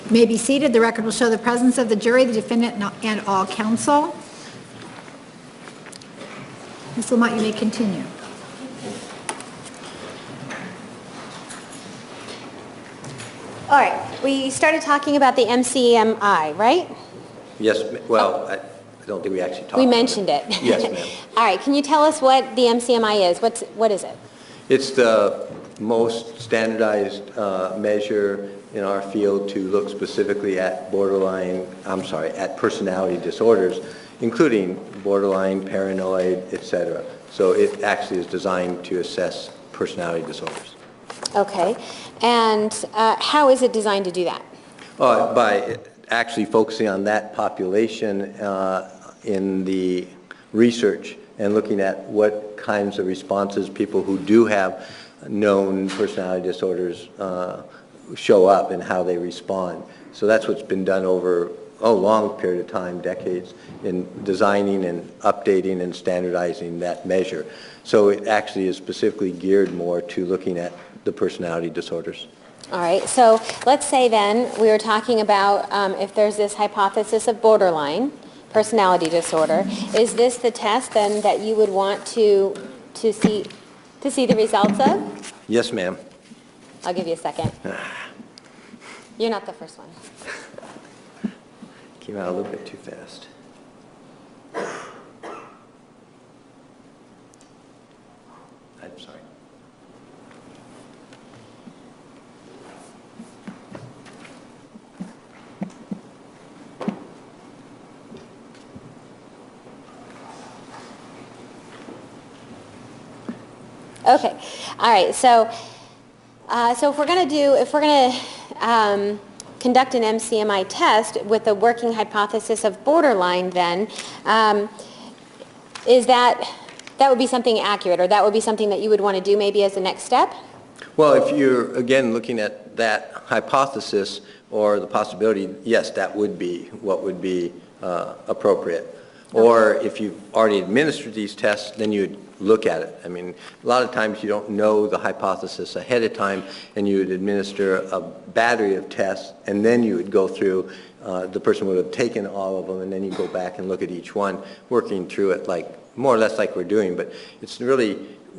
You may be seated. The record will show the presence of the jury, the defendant, and all counsel. Ms. Lamont, you may continue. All right, we started talking about the MCMI, right? Yes, well, I don't think we actually talked about it. We mentioned it. Yes, ma'am. All right, can you tell us what the MCMI is? What is it? It's the most standardized measure in our field to look specifically at at personality disorders, including borderline, paranoid, etc. So it actually is designed to assess personality disorders. Okay, and how is it designed to do that? By actually focusing on that population in the research and looking at what kinds of responses people who do have known personality disorders show up and how they respond. So that's what's been done over a long period of time, decades, in designing and updating and standardizing that measure. So it actually is specifically geared more to looking at the personality disorders. All right, so let's say then we were talking about if there's this hypothesis of borderline personality disorder, is this the test then that you would want to see the results of? Yes, ma'am. I'll give you a second. You're not the first one. Came out a little bit too fast. I'm sorry. Okay, all right. So if we're going to conduct an MCMI test with a working hypothesis of borderline, then is that would be something accurate, or that would be something that you would want to do maybe as the next step? Well, if you're again looking at that hypothesis or the possibility, yes, that would be what would be appropriate. Okay. Or if you've already administered these tests, then you'd look at it. I mean, a lot of times you don't know the hypothesis ahead of time, and you would administer a battery of tests, and then you would go through, the person would have taken all of them, and then you go back and look at each one, working through it like, more or less like we're doing. But it's really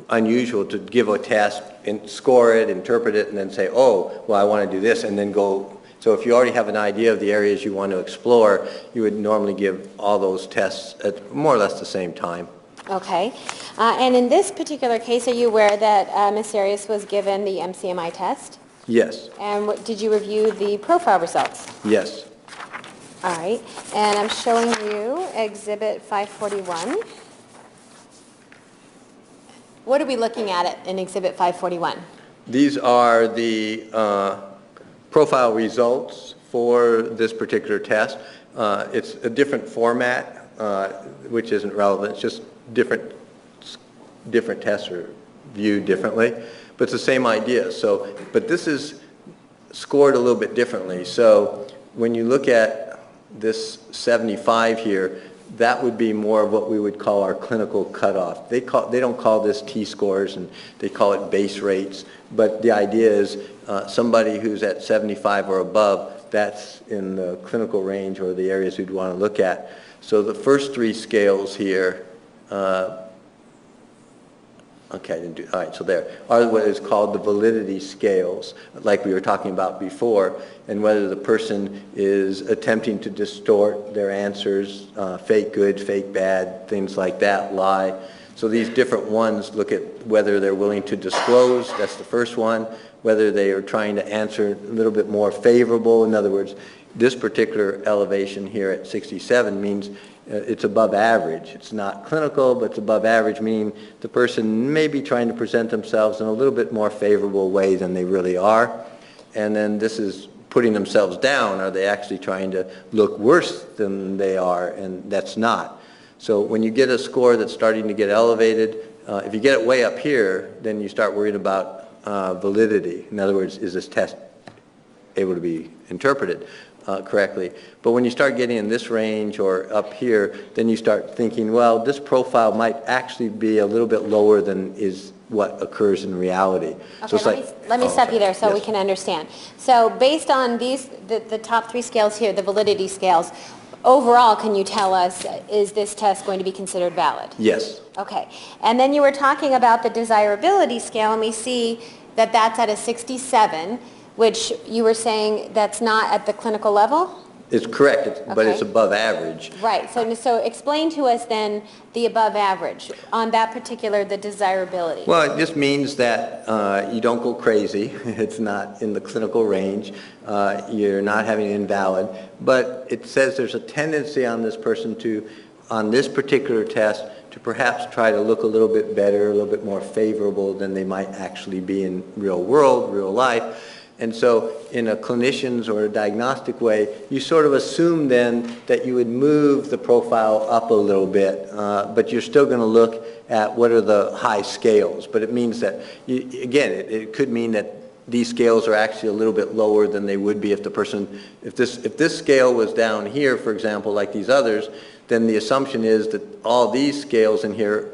unusual to give a test and score it, interpret it, and then say, oh, well, I want to do this, and then go. So if you already have an idea of the areas you want to explore, you would normally give all those tests at more or less the same time. Okay. And in this particular case, are you aware that Ms. Arias was given the MCMI test? Yes. And did you review the profile results? Yes. All right. And I'm showing you Exhibit 541. What are we looking at in Exhibit 541? These are the profile results for this particular test. It's a different format, which isn't relevant. It's just different tests are viewed differently, but it's the same idea. So, but this is scored a little bit differently. So when you look at this 75 here, that would be more of what we would call our clinical cutoff. They don't call this T-scores, and they call it base rates, but the idea is somebody who's at 75 or above, that's in the clinical range or the areas we'd want to look at. So the first three scales here, okay, I didn't do, all right, so there are what is called the validity scales, like we were talking about before, and whether the person is attempting to distort their answers, fake good, fake bad, things like that, lie. So these different ones look at whether they're willing to disclose, that's the first one, whether they are trying to answer a little bit more favorable. In other words, this particular elevation here at 67 means it's above average. It's not clinical, but it's above average, meaning the person may be trying to present themselves in a little bit more favorable way than they really are. And then this is putting themselves down. Are they actually trying to look worse than they are? And that's not. So when you get a score that's starting to get elevated, if you get it way up here, then you start worrying about validity. In other words, is this test able to be interpreted correctly? But when you start getting in this range or up here, then you start thinking, well, this profile might actually be a little bit lower than is what occurs in reality. So Okay, it's let me stop you there so we Yes. can understand. So based on the top 3 scales here, the validity scales, overall, can you tell us, is this test going to be considered valid? Yes. Okay. And then you were talking about the desirability scale, and we see that that's at a 67, which you were saying that's not at the clinical level? It's correct, but it's Okay. above average. Right. So explain to us then the above average on that particular, the desirability. Well, it just means that you don't go crazy. It's not in the clinical range. You're not having an invalid. But it says there's a tendency on this person to, on this particular test, to perhaps try to look a little bit better, a little bit more favorable than they might actually be in real world, real life. And so in a clinician's or a diagnostic way, you sort of assume then that you would move the profile up a little bit, but you're still going to look at what are the high scales. But it means that, again, it could mean that these scales are actually a little bit lower than they would be if the person, if this scale was down here, for example, like these others, then the assumption is that all these scales in here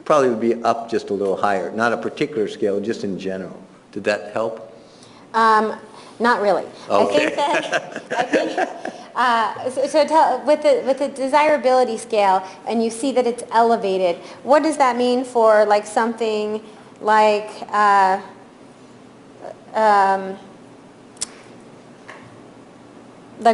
probably would be up just a little higher, not a particular scale, just in general. Did that help? Not really. Okay. With the desirability scale, and you see that it's elevated, what does that mean for like something like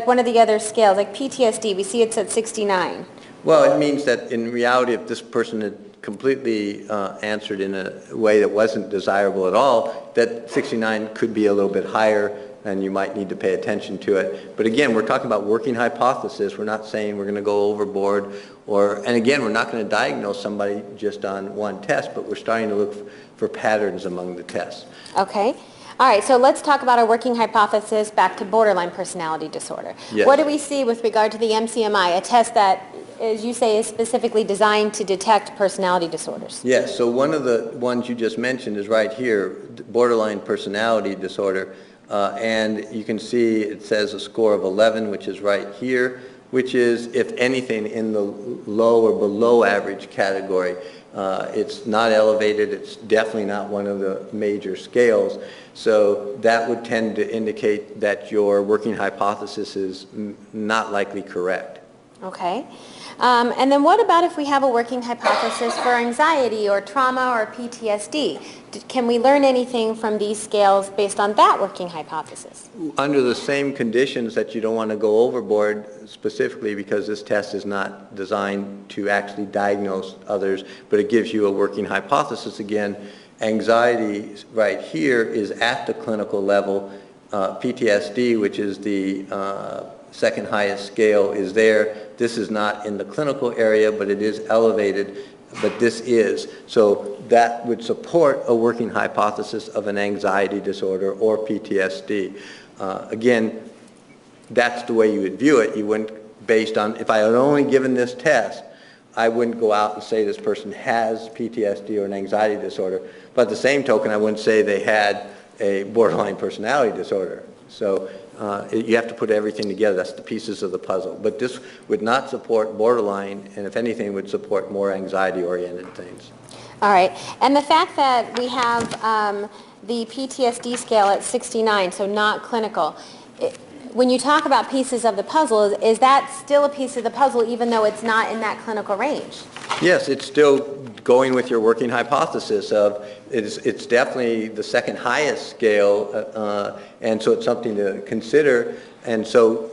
one of the other scales, like PTSD? We see it's at 69. Well, it means that in reality, if this person had completely answered in a way that wasn't desirable at all, that 69 could be a little bit higher, and you might need to pay attention to it. But again, we're talking about working hypothesis. We're not saying we're going to go overboard, and again, we're not going to diagnose somebody just on one test, but we're starting to look for patterns among the tests. Okay. All right, so let's talk about our working hypothesis back to borderline personality disorder. Yes. What do we see with regard to the MCMI, a test that, as you say, is specifically designed to detect personality disorders? Yes, so one of the ones you just mentioned is right here, borderline personality disorder, and you can see it says a score of 11, which is right here, which is, if anything, in the low or below average category. It's not elevated, it's definitely not one of the major scales, so that would tend to indicate that your working hypothesis is not likely correct. Okay. And then what about if we have a working hypothesis for anxiety or trauma or PTSD? Can we learn anything from these scales based on that working hypothesis? Under the same conditions that you don't want to go overboard, specifically because this test is not designed to actually diagnose others, but it gives you a working hypothesis again. Anxiety right here is at the clinical level. PTSD, which is the second highest scale, is there. This is not in the clinical area, but it is elevated, but this is. So that would support a working hypothesis of an anxiety disorder or PTSD. Again, that's the way you would view it. You wouldn't, based on, if I had only given this test, I wouldn't go out and say this person has PTSD or an anxiety disorder. But at the same token, I wouldn't say they had a borderline personality disorder. So you have to put everything together. That's the pieces of the puzzle. But this would not support borderline, and if anything, would support more anxiety-oriented things. All right. And the fact that we have the PTSD scale at 69, so not clinical, when you talk about pieces of the puzzle, is that still a piece of the puzzle even though it's not in that clinical range? Yes, it's still going with your working hypothesis of it's definitely the second highest scale, and so it's something to consider. And so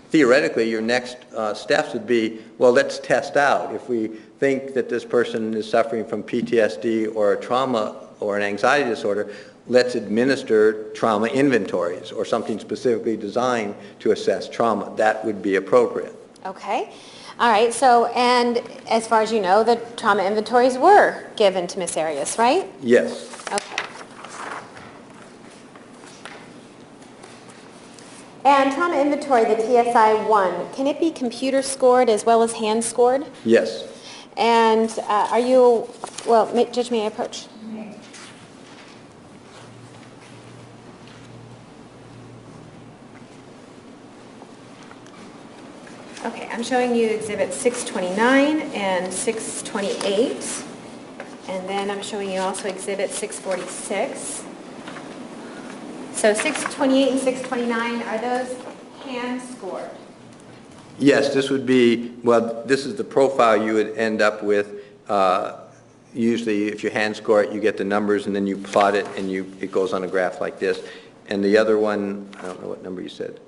theoretically, your next steps would be, well, let's test out. If we think that this person is suffering from PTSD or a trauma or an anxiety disorder, let's administer trauma inventories or something specifically designed to assess trauma. That would be appropriate. Okay. All right. So, and as far as you know, the trauma inventories were given to Ms. Arias, right? Yes. Okay. And trauma inventory, the TSI-1, can it be computer scored as well as hand scored? Yes. And are you, well, Judge, may I approach? Okay, I'm showing you Exhibit 629 and 628. And then I'm showing you also Exhibit 646. So 628 and 629, are those hand scored? Yes, this would be, well, this is the profile you would end up with. Usually, if you hand score it, you get the numbers, and then you plot it, and it goes on a graph like this. And the other one, I don't know what number you said,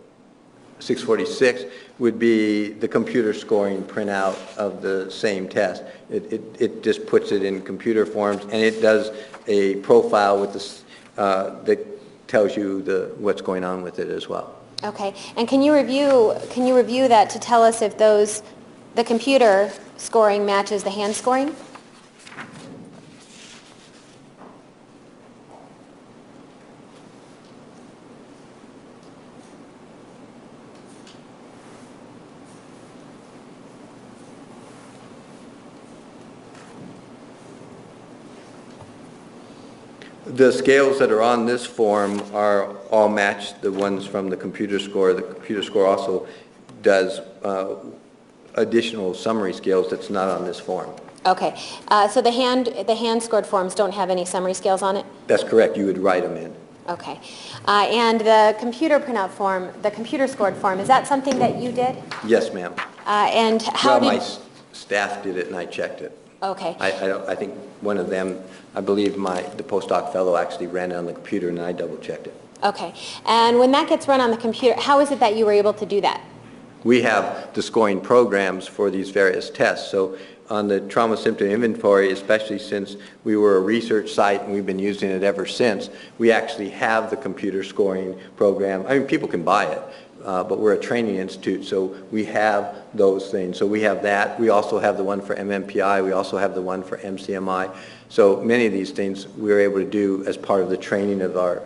646, would be the computer scoring printout of the same test. It just puts it in computer forms, and it does a profile with this that tells you what's going on with it as well. Okay, and can you review that to tell us if the computer scoring matches the hand scoring? The scales that are on this form are all matched the ones from the computer score. The computer score also does additional summary scales that's not on this form. Okay, so the hand scored forms don't have any summary scales on it? That's correct. You would write them in. Okay, and the computer printout form, the computer scored form, is that something that you did? Yes, ma'am. And how well, did... my staff did it and I checked it. Okay. I think one of them, I believe the postdoc fellow actually ran it on the computer and I double checked it. Okay, and when that gets run on the computer, how is it that you were able to do that? We have the scoring programs for these various tests. So on the trauma symptom inventory, especially since we were a research site and we've been using it ever since, we actually have the computer scoring program. I mean, people can buy it, but we're a training institute, so we have those things. So we have that. We also have the one for MMPI. We also have the one for MCMI. So many of these things we're able to do as part of the training of our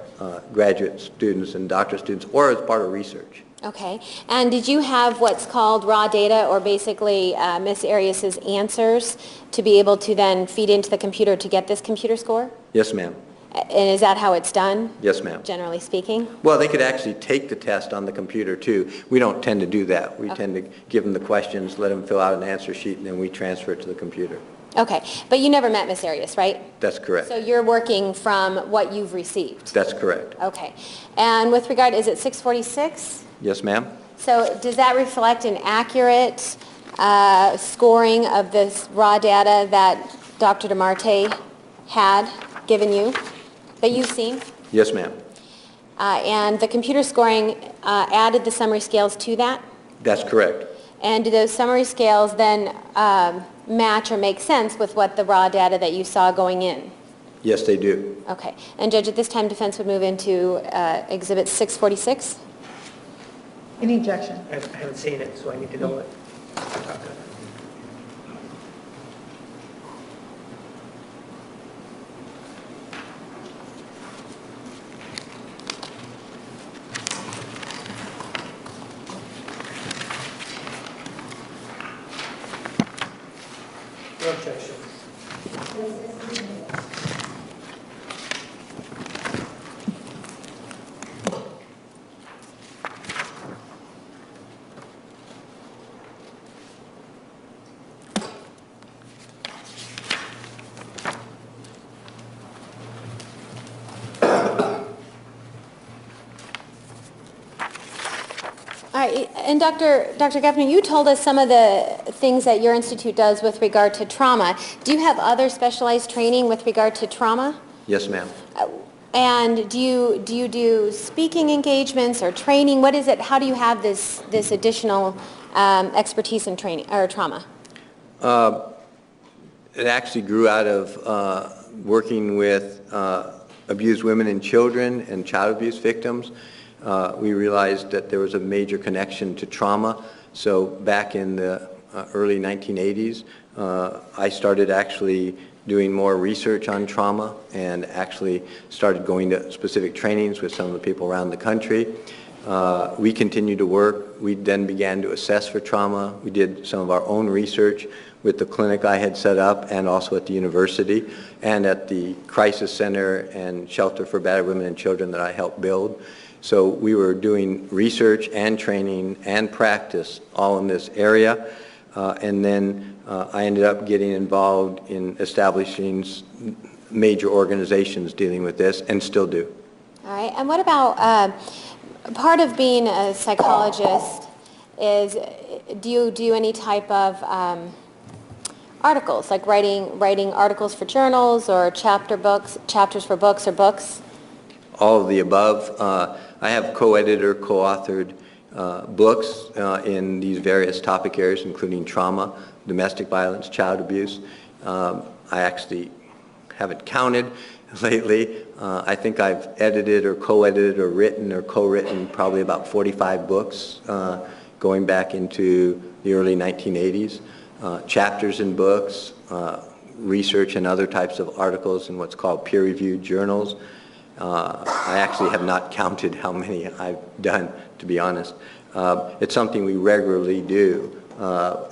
graduate students and doctorate students, or as part of research. Okay, and did you have what's called raw data, or basically Ms. Arias's answers, to be able to then feed into the computer to get this computer score? Yes, ma'am. And is that how it's done? Yes, ma'am. Generally speaking? Well, they could actually take the test on the computer, too. We don't tend to do that. We tend to give them the questions, let them fill out an answer sheet, and then we transfer it to the computer. Okay, but you never met Ms. Arias, right? That's correct. So you're working from what you've received? That's correct. Okay. And with regard, is it 646? Yes, ma'am. So does that reflect an accurate scoring of this raw data that Dr. DeMarte had given you, that you've seen? Yes, ma'am. And the computer scoring added the summary scales to that? That's correct. And do those summary scales then match or make sense with what the raw data that you saw going in? Yes, they do. Okay. And Judge, at this time, defense would move into Exhibit 646. Any objection? I haven't seen it, so I need to know it. No objection. All right, and Dr. Gaffney, you told us some of the things that your institute does with regard to trauma. Do you have other specialized training with regard to trauma? Yes, ma'am. And do you do speaking engagements or training? What is it? How do you have this additional expertise in training or trauma? It actually grew out of working with abused women and children and child abuse victims. We realized that there was a major connection to trauma. So back in the early 1980s, I started actually doing more research on trauma and actually started going to specific trainings with some of the people around the country. We continued to work. We then began to assess for trauma. We did some of our own research with the clinic I had set up and also at the university and at the crisis center and shelter for battered women and children that I helped build. So we were doing research and training and practice all in this area. and then I ended up getting involved in establishing major organizations dealing with this, and still do. All right, and what about, part of being a psychologist is, do you do any type of articles, like writing articles for journals or chapters for books or books? All of the above. I have co-edited, co-authored books in these various topic areas, including trauma, domestic violence, child abuse. I actually haven't counted lately. I think I've edited or co-edited or written or co-written probably about 45 books going back into the early 1980s. Chapters in books, research and other types of articles in what's called peer-reviewed journals. I actually have not counted how many I've done, to be honest. It's something we regularly do,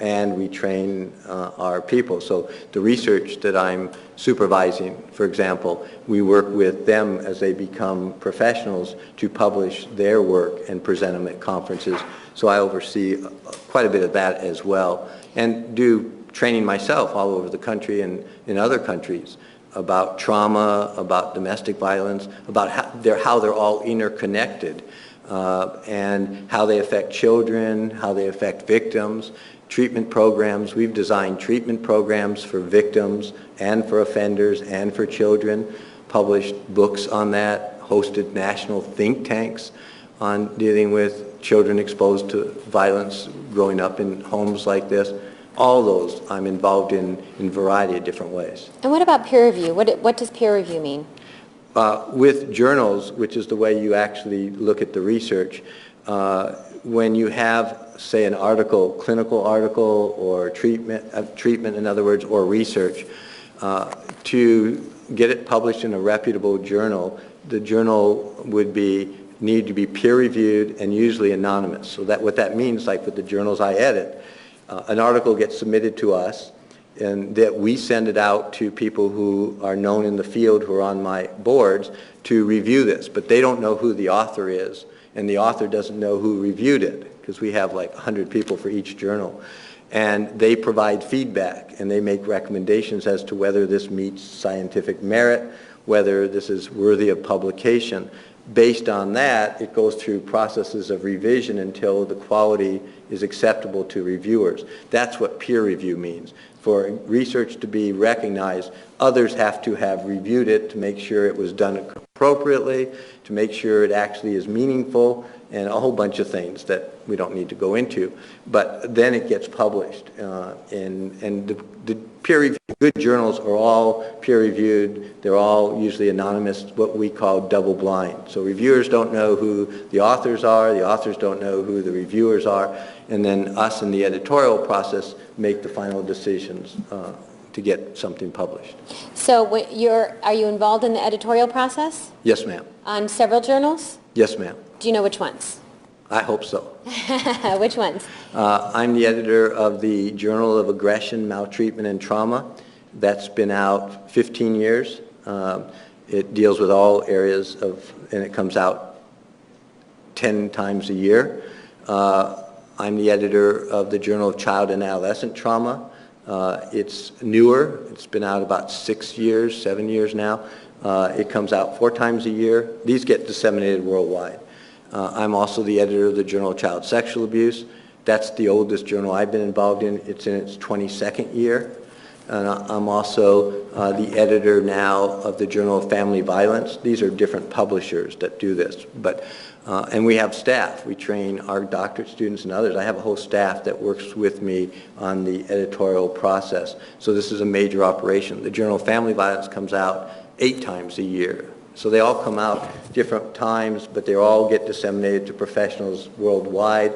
and we train our people. So the research that I'm supervising, for example, we work with them as they become professionals to publish their work and present them at conferences. So I oversee quite a bit of that as well, and do training myself all over the country and in other countries about trauma, about domestic violence, about how they're all interconnected, and how they affect children, how they affect victims, treatment programs. We've designed treatment programs for victims and for offenders and for children, published books on that, hosted national think tanks on dealing with children exposed to violence growing up in homes like this. All those I'm involved in a variety of different ways. And what about peer review? What does peer review mean? With journals, which is the way you actually look at the research, when you have, say, an article, clinical article, or treatment, in other words, or research, to get it published in a reputable journal, the journal would need to be peer-reviewed and usually anonymous. So that what that means, like with the journals I edit, an article gets submitted to us, and that we send it out to people who are known in the field, who are on my boards, to review this. But they don't know who the author is, and the author doesn't know who reviewed it, because we have like 100 people for each journal. And they provide feedback, and they make recommendations as to whether this meets scientific merit, whether this is worthy of publication. Based on that, it goes through processes of revision until the quality is acceptable to reviewers. That's what peer review means. For research to be recognized, others have to have reviewed it to make sure it was done appropriately, to make sure it actually is meaningful, and a whole bunch of things that we don't need to go into. But then it gets published. And the peer-reviewed, good journals are all peer-reviewed. They're all usually anonymous, what we call double-blind. So reviewers don't know who the authors don't know who the reviewers are, and then us in the editorial process make the final decisions to get something published. So are you involved in the editorial process? Yes, ma'am. On several journals? Yes, ma'am. Do you know which ones? I hope so. Which ones? I'm the editor of the Journal of Aggression, Maltreatment, and Trauma. That's been out 15 years. It deals with all areas and it comes out 10 times a year. I'm the editor of the Journal of Child and Adolescent Trauma. It's newer. It's been out about 7 years now. It comes out 4 times a year. These get disseminated worldwide. I'm also the editor of the Journal of Child Sexual Abuse. That's the oldest journal I've been involved in. It's in its 22nd year. And I'm also the editor now of the Journal of Family Violence. These are different publishers that do this. And we have staff. We train our doctorate students and others. I have a whole staff that works with me on the editorial process. So this is a major operation. The Journal of Family Violence comes out 8 times a year. So they all come out different times, but they all get disseminated to professionals worldwide.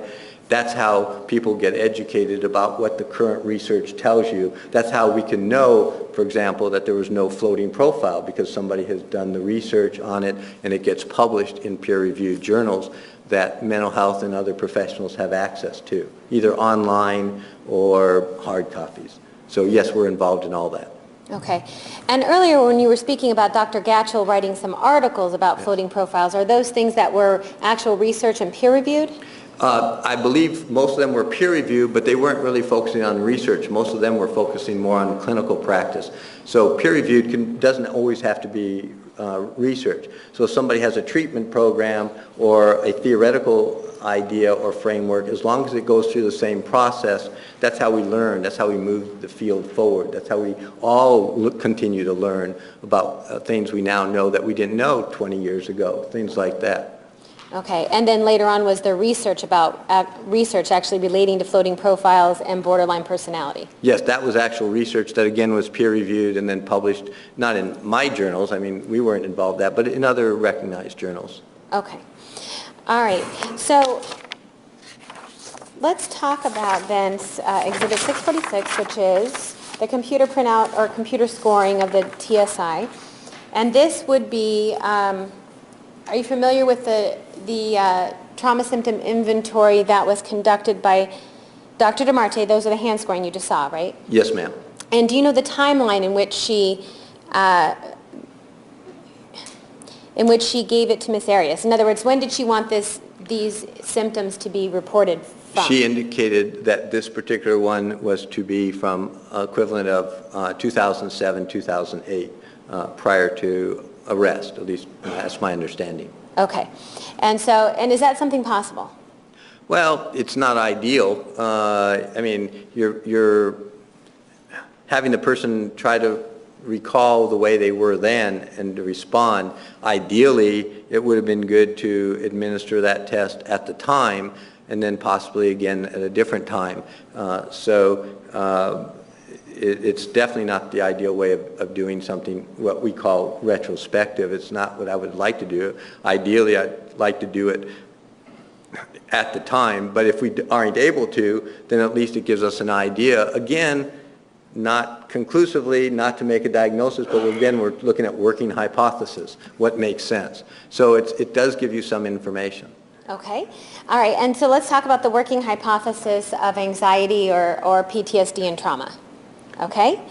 That's how people get educated about what the current research tells you. That's how we can know, for example, that there was no floating profile, because somebody has done the research on it and it gets published in peer-reviewed journals that mental health and other professionals have access to, either online or hard copies. So yes, we're involved in all that. Okay. And earlier when you were speaking about Dr. Gatchell writing some articles about floating profiles, are those things that were actual research and peer-reviewed? I believe most of them were peer-reviewed, but they weren't really focusing on research. Most of them were focusing more on clinical practice. So peer-reviewed doesn't always have to be research. So if somebody has a treatment program or a theoretical idea or framework, as long as it goes through the same process, that's how we learn. That's how we move the field forward. That's how we all continue to learn about things we now know that we didn't know 20 years ago, things like that. Okay, and then later on was there research about, research actually relating to floating profiles and borderline personality? Yes, that was actual research that again was peer-reviewed and then published, not in my journals, I mean, we weren't involved in that, but in other recognized journals. Okay. All right, so let's talk about then Exhibit 646, which is the computer printout or computer scoring of the TSI. And this would be, are you familiar with the trauma symptom inventory that was conducted by Dr. DeMarte? Those are the hand scoring you just saw, right? Yes, ma'am. And do you know the timeline in which she gave it to Ms. Arias? In other words, when did she want these symptoms to be reported from? She indicated that this particular one was to be from equivalent of 2007, 2008, prior to arrest, at least that's my understanding. Okay. And so, and is that something possible? Well, it's not ideal. I mean, you're having the person try to recall the way they were then and to respond. Ideally, it would have been good to administer that test at the time and then possibly again at a different time. It's definitely not the ideal way of doing something, what we call retrospective. It's not what I would like to do. Ideally, I'd like to do it at the time, but if we aren't able to, then at least it gives us an idea. Again, not conclusively, not to make a diagnosis, but again, we're looking at working hypothesis, what makes sense. So it does give you some information. Okay. All right. And so let's talk about the working hypothesis of anxiety or PTSD and trauma. Okay?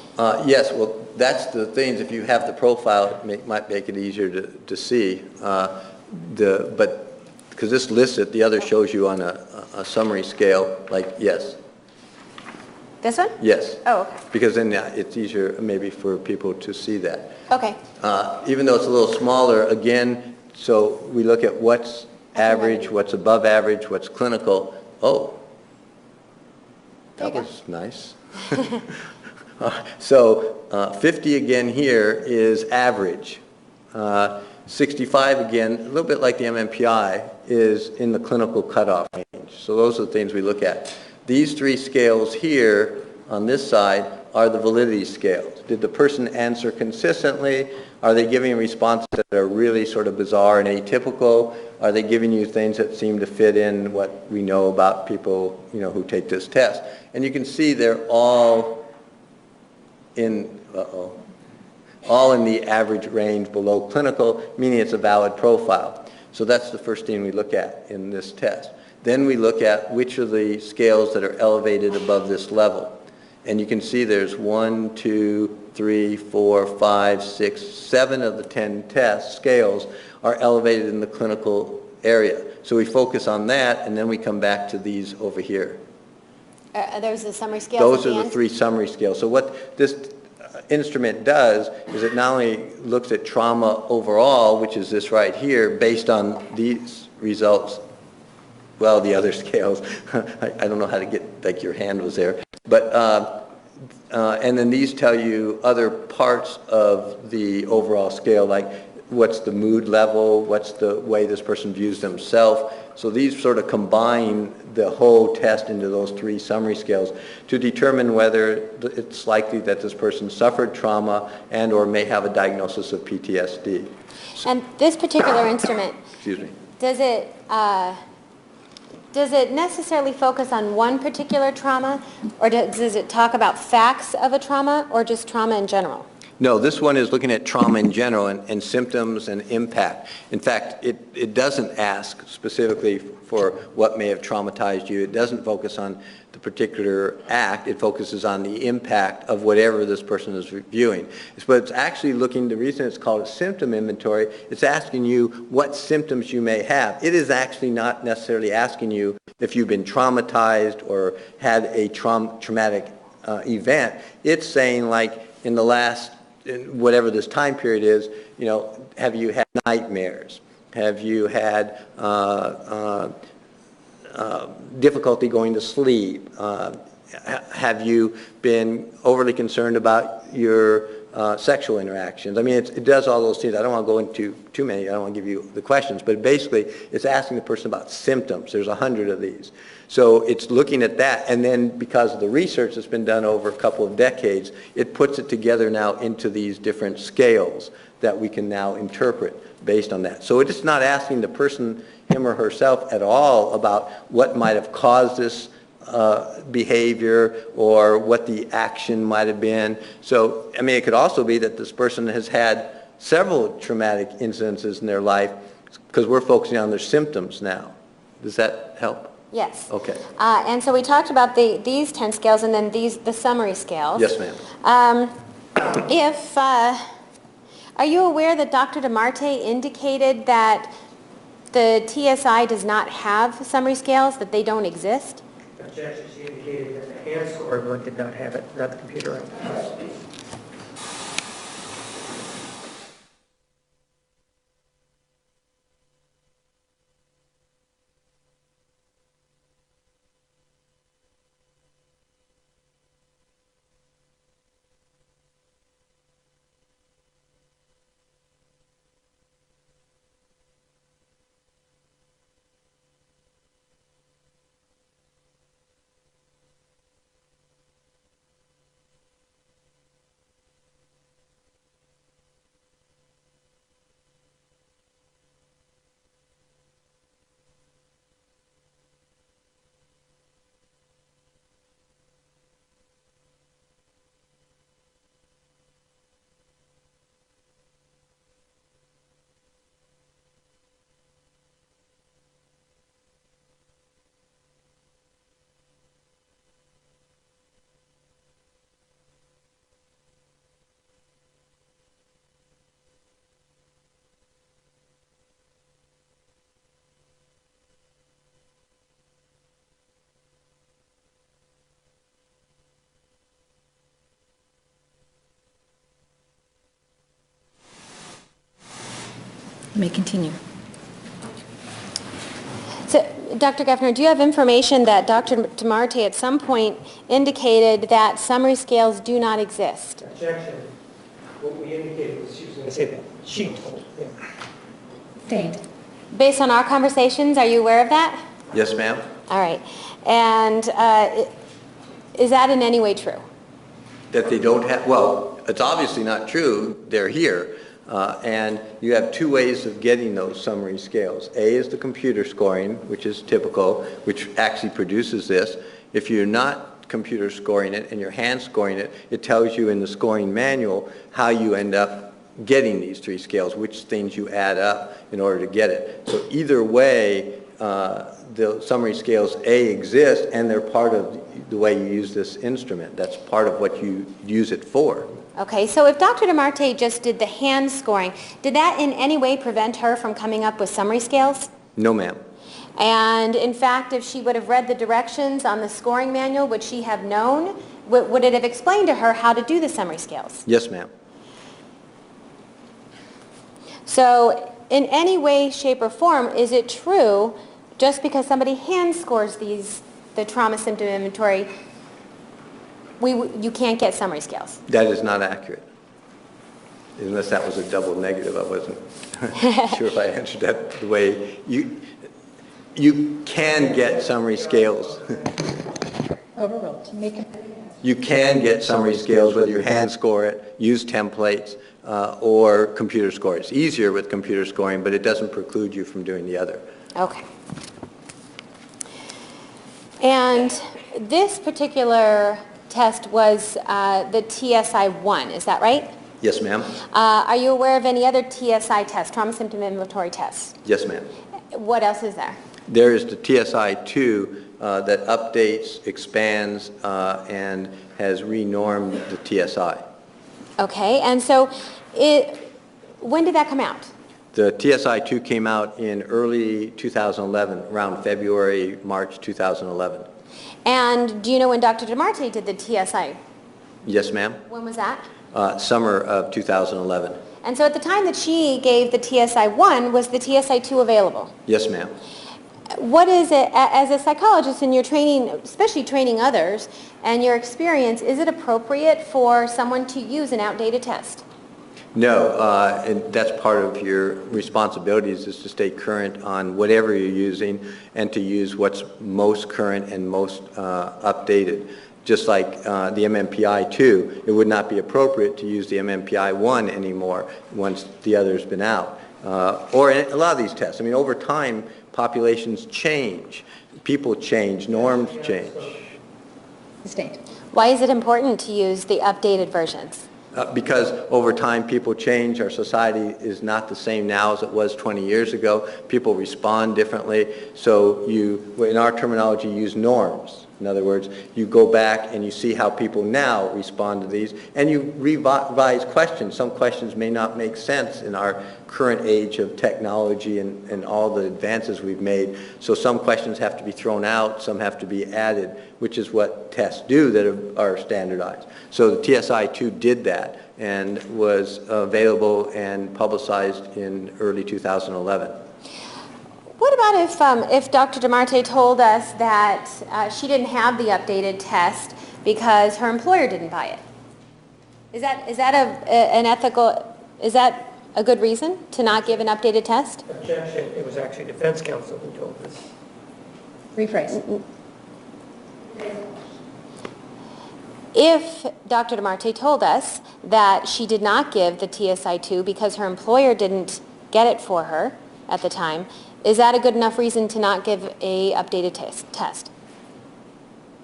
Yes, well, that's the things, if you have the profile, it might make it easier to see. But because this lists it, the other shows you on a summary scale, like, yes. This one? Yes. Oh, okay. Because then it's easier maybe for people to see that. Okay. Even though it's a little smaller, again, so we look at what's average, what's above average, what's clinical. Oh, that was nice. So 50 again here is average. 65 again, a little bit like the MMPI, is in the clinical cutoff range. So those are the things we look at. These three scales here on this side are the validity scales. Did the person answer consistently? Are they giving responses that are really sort of bizarre and atypical? Are they giving you things that seem to fit in what we know about people, who take this test? And you can see they're all in the average range below clinical, meaning it's a valid profile. So that's the first thing we look at in this test. Then we look at which of the scales that are elevated above this level. And you can see there's 1, 2, 3, 4, 5, 6, 7 of the 10 test scales are elevated in the clinical area. So we focus on that, and then we come back to these over here. Those are the summary scales. Those are the three summary scales. So what this instrument does is it not only looks at trauma overall, which is this right here, based on these results, well, the other scales, I don't know how to get, like your hand was there, but, and then these tell you other parts of the overall scale, like what's the mood level, what's the way this person views themselves. So these sort of combine the whole test into those three summary scales to determine whether it's likely that this person suffered trauma and or may have a diagnosis of PTSD. And this particular instrument, Excuse me. does it necessarily focus on one particular trauma, or does it talk about facts of a trauma, or just trauma in general? No, this one is looking at trauma in general and symptoms and impact. In fact, it doesn't ask specifically for what may have traumatized you. It doesn't focus on the particular act. It focuses on the impact of whatever this person is reviewing. But it's actually looking, the reason it's called a symptom inventory, it's asking you what symptoms you may have. It is actually not necessarily asking you if you've been traumatized or had a traumatic event. It's saying, like, in the last, whatever this time period is, you know, have you had nightmares? Have you had difficulty going to sleep? Have you been overly concerned about your sexual interactions? I mean, it does all those things. I don't want to go into too many. I don't want to give you the questions. But basically, it's asking the person about symptoms. There's 100 of these. So it's looking at that. And then because of the research that's been done over a couple of decades, it puts it together now into these different scales that we can now interpret based on that. So it's not asking the person, him or herself, at all about what might have caused this behavior or what the action might have been. So, I mean, it could also be that this person has had several traumatic incidences in their life because we're focusing on their symptoms now. Does that help? Yes. Okay. And so we talked about these 10 scales and then the summary scales. Yes, ma'am. Are you aware that Dr. DeMarte indicated that the TSI does not have summary scales, that they don't exist? Objection, she indicated that the hand scored one did not have it, not the computer one. You may continue. So, Dr. Geffner, do you have information that Dr. DeMarte at some point indicated that summary scales do not exist? Objection. What we indicated was she was going to say that. She told him. Stayed. Based on our conversations, are you aware of that? Yes, ma'am. All right. And is that in any way true? That they don't have, well, it's obviously not true. They're here. And you have two ways of getting those summary scales. A is the computer scoring, which is typical, which actually produces this. If you're not computer scoring it and you're hand scoring it, it tells you in the scoring manual how you end up getting these three scales, which things you add up in order to get it. So either way, the summary scales, A, exist, and they're part of the way you use this instrument. That's part of what you use it for. Okay, so if Dr. DeMarte just did the hand scoring, did that in any way prevent her from coming up with summary scales? No, ma'am. And in fact, if she would have read the directions on the scoring manual, would she have known? Would it have explained to her how to do the summary scales? Yes, ma'am. So in any way, shape, or form, is it true just because somebody hand scores the trauma symptom inventory, you can't get summary scales? That is not accurate. Unless that was a double negative, I wasn't sure if I answered that the way. You can get summary scales. Overruled. You can get summary scales whether you hand score it, use templates, or computer score. It's easier with computer scoring, but it doesn't preclude you from doing the other. Okay. And this particular test was the TSI-1, is that right? Yes, ma'am. Are you aware of any other TSI tests, trauma symptom inventory tests? Yes, ma'am. What else is there? There is the TSI-2 that updates, expands, and has renormed the TSI. Okay, and so when did that come out? The TSI-2 came out in early 2011, around February, March 2011. And do you know when Dr. DeMarte did the TSI? Yes, ma'am. When was that? Summer of 2011. And so at the time that she gave the TSI-1, was the TSI-2 available? Yes, ma'am. What is it, as a psychologist in your training, especially training others, and your experience, is it appropriate for someone to use an outdated test? No, and that's part of your responsibilities is to stay current on whatever you're using and to use what's most current and most updated. Just like the MMPI-2, it would not be appropriate to use the MMPI-1 anymore once the other's been out. Or a lot of these tests. I mean, over time, populations change, people change, norms change. Sustained. Why is it important to use the updated versions? Because over time people change, our society is not the same now as it was 20 years ago. People respond differently, so you, in our terminology, use norms. In other words, you go back and you see how people now respond to these, and you revise questions. Some questions may not make sense in our current age of technology and all the advances we've made. So some questions have to be thrown out, some have to be added, which is what tests do that are standardized. So the TSI-2 did that and was available and publicized in early 2011. What about if Dr. DeMarte told us that she didn't have the updated test because her employer didn't buy it? Is that an ethical, is that a good reason to not give an updated test? Objection. It was actually defense counsel who told us. Rephrase. If Dr. DeMarte told us that she did not give the TSI-2 because her employer didn't get it for her at the time, is that a good enough reason to not give a updated test?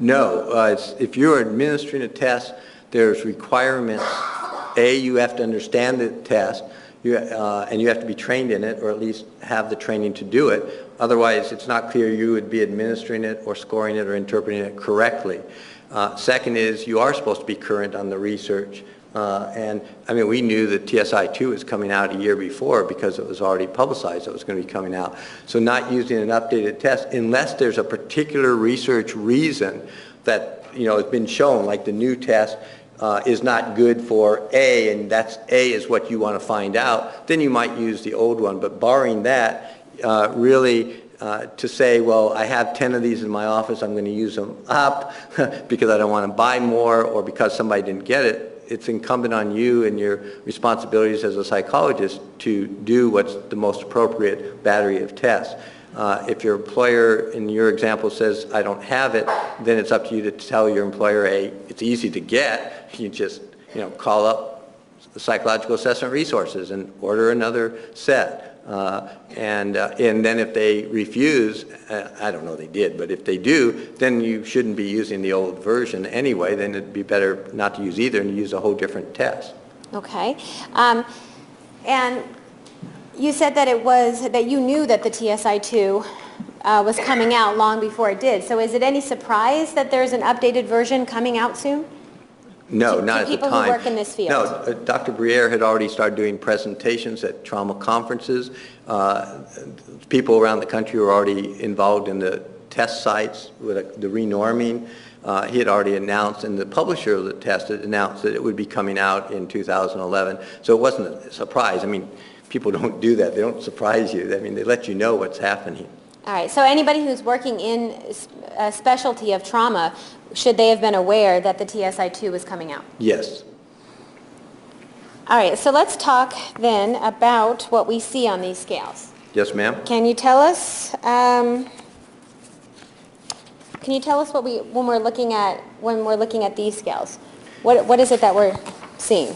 No. If you're administering a test, there's requirements. A, you have to understand the test, and you have to be trained in it, or at least have the training to do it. Otherwise, it's not clear you would be administering it or scoring it or interpreting it correctly. Second is you are supposed to be current on the research. And I mean, we knew that TSI-2 was coming out a year before because it was already publicized it was going to be coming out. So not using an updated test unless there's a particular research reason that, you know, has been shown, like the new test is not good for A, and that's A is what you want to find out, then you might use the old one. But barring that, really to say, well, I have 10 of these in my office, I'm going to use them up because I don't want to buy more or because somebody didn't get it, it's incumbent on you and your responsibilities as a psychologist to do what's the most appropriate battery of tests. If your employer, in your example, says, I don't have it, then it's up to you to tell your employer, hey, it's easy to get. You just, you know, call up the psychological assessment resources and order another set. And then if they refuse, I don't know they did, but if they do, then you shouldn't be using the old version anyway. Then it'd be better not to use either and use a whole different test. Okay. And you said that that you knew that the TSI-2 was coming out long before it did. So is it any surprise that there's an updated version coming out soon? No, not at the time. People who work in this field. No, Dr. Briere had already started doing presentations at trauma conferences. People around the country were already involved in the test sites with the renorming. He had already announced, and the publisher of the test had announced that it would be coming out in 2011. So it wasn't a surprise. I mean, people don't do that. They don't surprise you. I mean, they let you know what's happening. All right, so anybody who's working in a specialty of trauma, should they have been aware that the TSI-2 was coming out? Yes. All right, so let's talk then about what we see on these scales. Yes, ma'am. Can you tell us what when we're looking at these scales? What is it that we're seeing?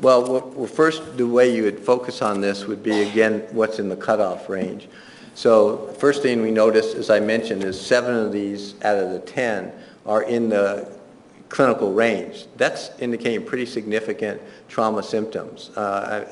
Well, first, the way you would focus on this would be, again, what's in the cutoff range. So first thing we notice, as I mentioned, is 7 of these out of the 10 are in the clinical range. That's indicating pretty significant trauma symptoms.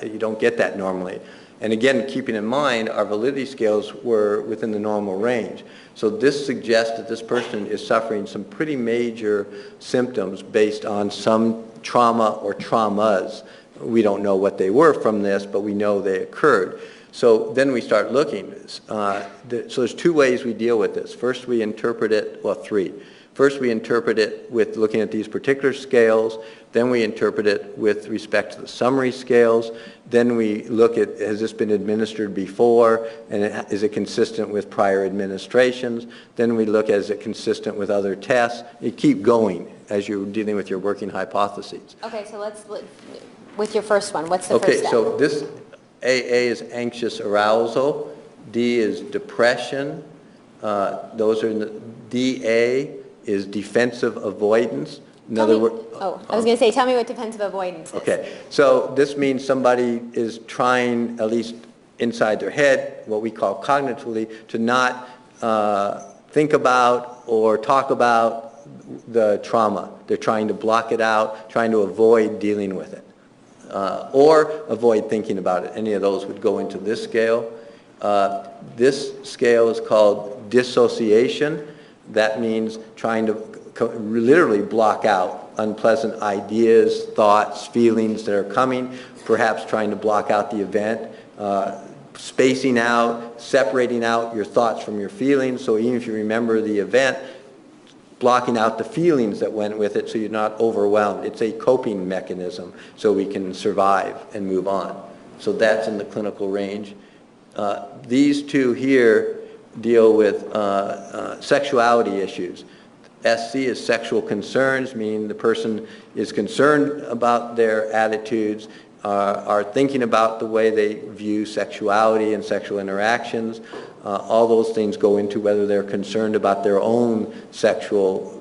You don't get that normally. And again, keeping in mind, our validity scales were within the normal range. So this suggests that this person is suffering some pretty major symptoms based on some trauma or traumas. We don't know what they were from this, but we know they occurred. So then we start looking. So there's two ways we deal with this. First, we interpret it, well, three. First, we interpret it with looking at these particular scales. Then we interpret it with respect to the summary scales. Then we look at, has this been administered before, and is it consistent with prior administrations? Then we look at, is it consistent with other tests? You keep going as you're dealing with your working hypotheses. Okay, so let's, with your first one, what's the first step? Okay, so this AA is anxious arousal. D is depression. Those are in the DA is defensive avoidance. In other words, I was going to say, tell me what defensive avoidance is. Okay, so this means somebody is trying, at least inside their head, what we call cognitively, to not think about or talk about the trauma. They're trying to block it out, trying to avoid dealing with it, or avoid thinking about it. Any of those would go into this scale. This scale is called dissociation. That means trying to literally block out unpleasant ideas, thoughts, feelings that are coming, perhaps trying to block out the event, spacing out, separating out your thoughts from your feelings. So even if you remember the event, blocking out the feelings that went with it so you're not overwhelmed. It's a coping mechanism so we can survive and move on. So that's in the clinical range. These two here deal with sexuality issues. SC is sexual concerns, meaning the person is concerned about their attitudes, are thinking about the way they view sexuality and sexual interactions. All those things go into whether they're concerned about their own sexual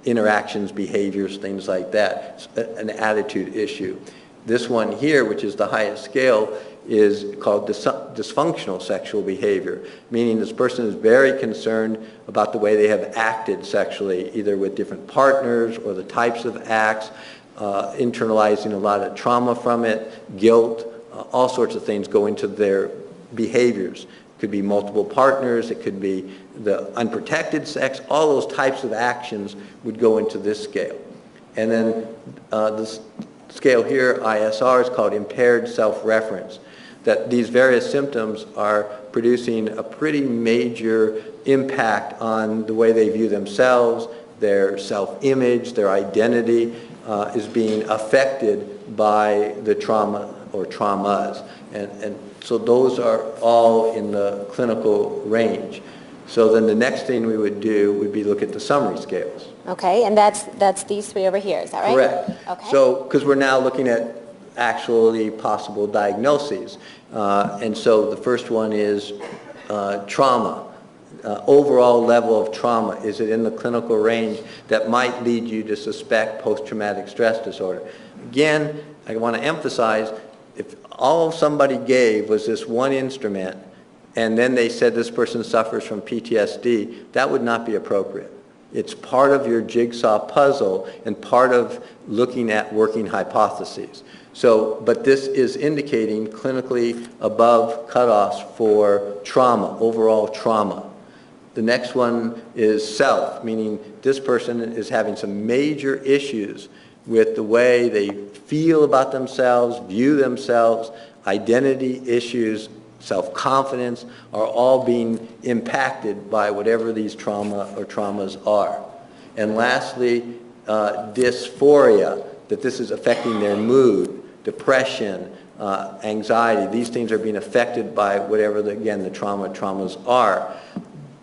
interactions, behaviors, things like that. It's an attitude issue. This one here, which is the highest scale, is called dysfunctional sexual behavior, meaning this person is very concerned about the way they have acted sexually, either with different partners or the types of acts, internalizing a lot of trauma from it, guilt, all sorts of things go into their behaviors. It could be multiple partners, it could be the unprotected sex, all those types of actions would go into this scale. And then this scale here, ISR, is called impaired self-reference, that these various symptoms are producing a pretty major impact on the way they view themselves, their self-image, their identity is being affected by the trauma or traumas. And so those are all in the clinical range. So then the next thing we would do would be look at the summary scales. Okay, and that's these three over here, is that right? Correct. Okay. So, because we're now looking at actually possible diagnoses. And so the first one is trauma. Overall level of trauma, is it in the clinical range that might lead you to suspect post-traumatic stress disorder? Again, I want to emphasize, if all somebody gave was this one instrument and then they said this person suffers from PTSD, that would not be appropriate. It's part of your jigsaw puzzle and part of looking at working hypotheses. So, but this is indicating clinically above cutoffs for trauma, overall trauma. The next one is self, meaning this person is having some major issues with the way they feel about themselves, view themselves, identity issues, self-confidence are all being impacted by whatever these trauma or traumas are. And lastly, dysphoria, that this is affecting their mood, depression, anxiety. These things are being affected by whatever, the traumas are.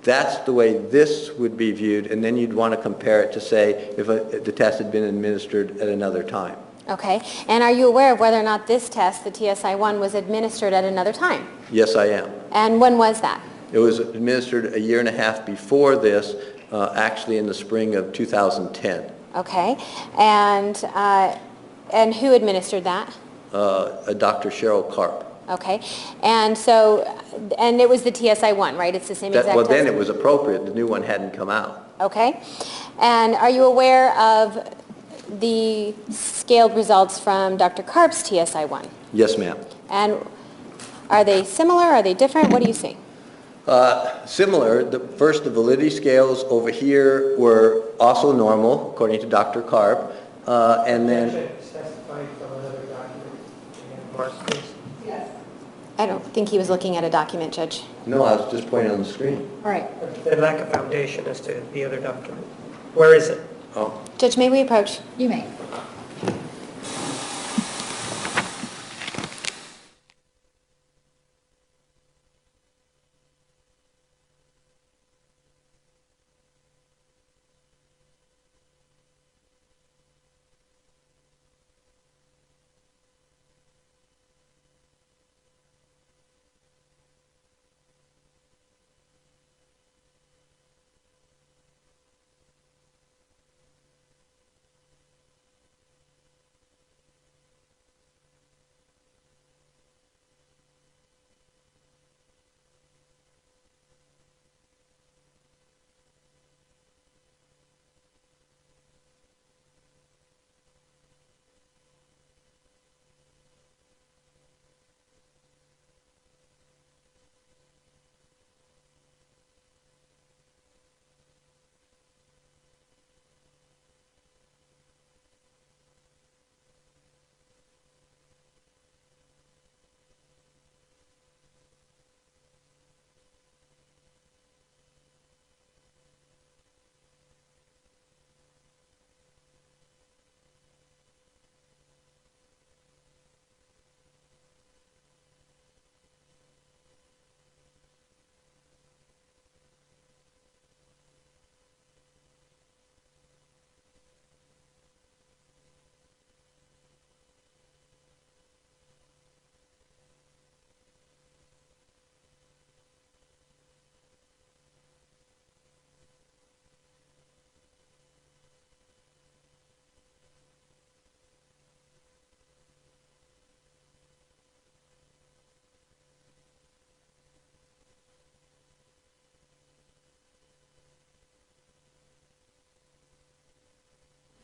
That's the way this would be viewed, and then you'd want to compare it to say if the test had been administered at another time. Okay, and are you aware of whether or not this test, the TSI-1, was administered at another time? Yes, I am. And when was that? It was administered 1.5 years before this, actually in the spring of 2010. Okay, and who administered that? Dr. Cheryl Karp. Okay, and so, and it was the TSI-1, right? It's the same exact Well, test? then it was appropriate. The new one hadn't come out. Okay. And are you aware of the scaled results from Dr. Karp's TSI-1? Yes, ma'am. And are they similar? Are they different? What do you see? Similar. The validity scales over here were also normal, according to Dr. Karp. And then... Specified from another document. Mark, please. I don't think he was looking at a document, Judge. No, I was just pointing on the screen. All right. The lack of foundation as to the other document. Where is it? Oh. Judge, may we approach? You may.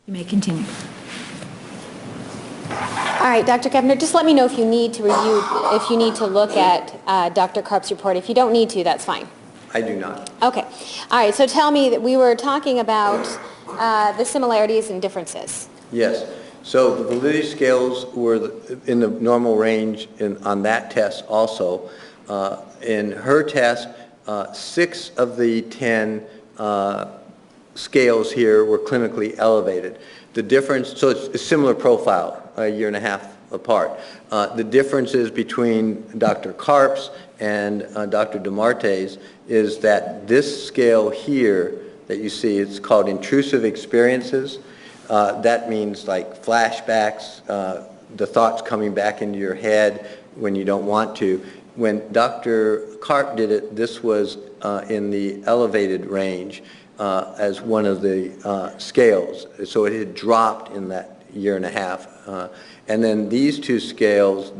You may continue. All right, Dr. Kevner, just let me know if you need to review, if you need to look at Dr. Karp's report. If you don't need to, that's fine. I do not. Okay. All right, so tell me that we were talking about the similarities and differences. Yes. So the validity scales were in the normal range on that test also. In her test, 6 of the 10 scales here were clinically elevated. The difference, so it's a similar profile, a year and a half apart. The differences between Dr. Karp's and Dr. DeMarte's is that this scale here that you see, it's called intrusive experiences. That means like flashbacks, the thoughts coming back into your head when you don't want to. When Dr. Karp did it, this was in the elevated range as one of the scales. So it had dropped in that year and a half. And then these 2 scales,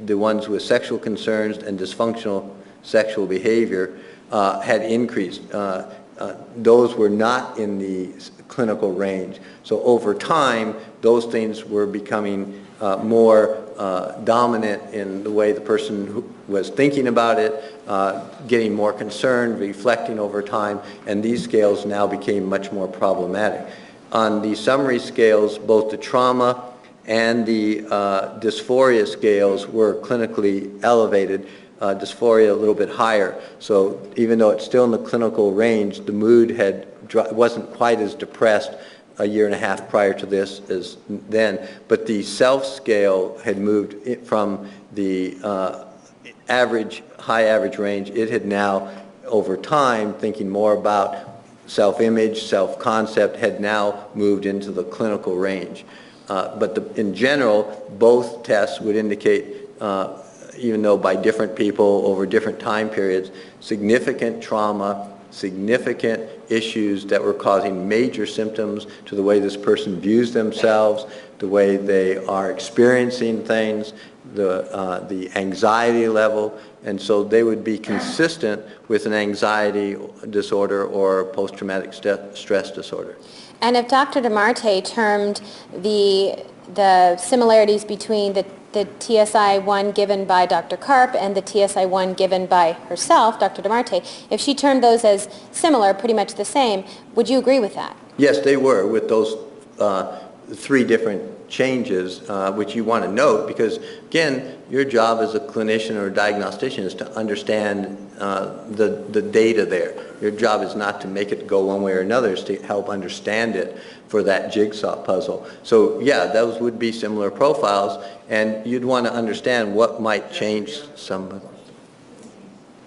the ones with sexual concerns and dysfunctional sexual behavior, had increased. Those were not in the clinical range. So over time, those things were becoming more dominant in the way the person who was thinking about it, getting more concerned, reflecting over time, and these scales now became much more problematic. On the summary scales, both the trauma and the dysphoria scales were clinically elevated, dysphoria a little bit higher. So even though it's still in the clinical range, the mood wasn't quite as depressed a year and a half prior to this as then, but the self scale had moved from the high average range. It had now, over time, thinking more about self-image, self-concept, had now moved into the clinical range. But in general, both tests would indicate, even though by different people over different time periods, significant trauma significant issues that were causing major symptoms to the way this person views themselves, the way they are experiencing things, the anxiety level, and so they would be consistent with an anxiety disorder or post-traumatic stress disorder. And if Dr. DeMarte termed the similarities between the TSI-1 given by Dr. Karp and the TSI-1 given by herself, Dr. DeMarte, if she termed those as similar, pretty much the same, would you agree with that? Yes, they were, with those 3 different changes, which you want to note, because again, your job as a clinician or a diagnostician is to understand the data there. Your job is not to make it go one way or another, it's to help understand it for that jigsaw puzzle. So yeah, those would be similar profiles, and you'd want to understand what might change some.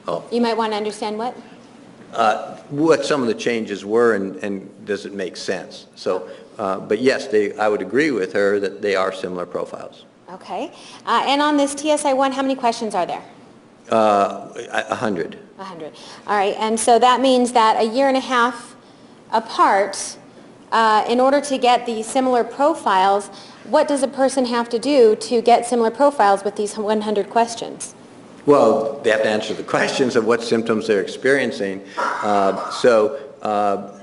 Oh. You might want to understand what? What some of the changes were, and does it make sense? So, but yes, I would agree with her that they are similar profiles. Okay. And on this TSI-1, how many questions are there? 100. 100. All right. And so that means that a year and a half apart, in order to get these similar profiles, what does a person have to do to get similar profiles with these 100 questions? Well, they have to answer the questions of what symptoms they're experiencing.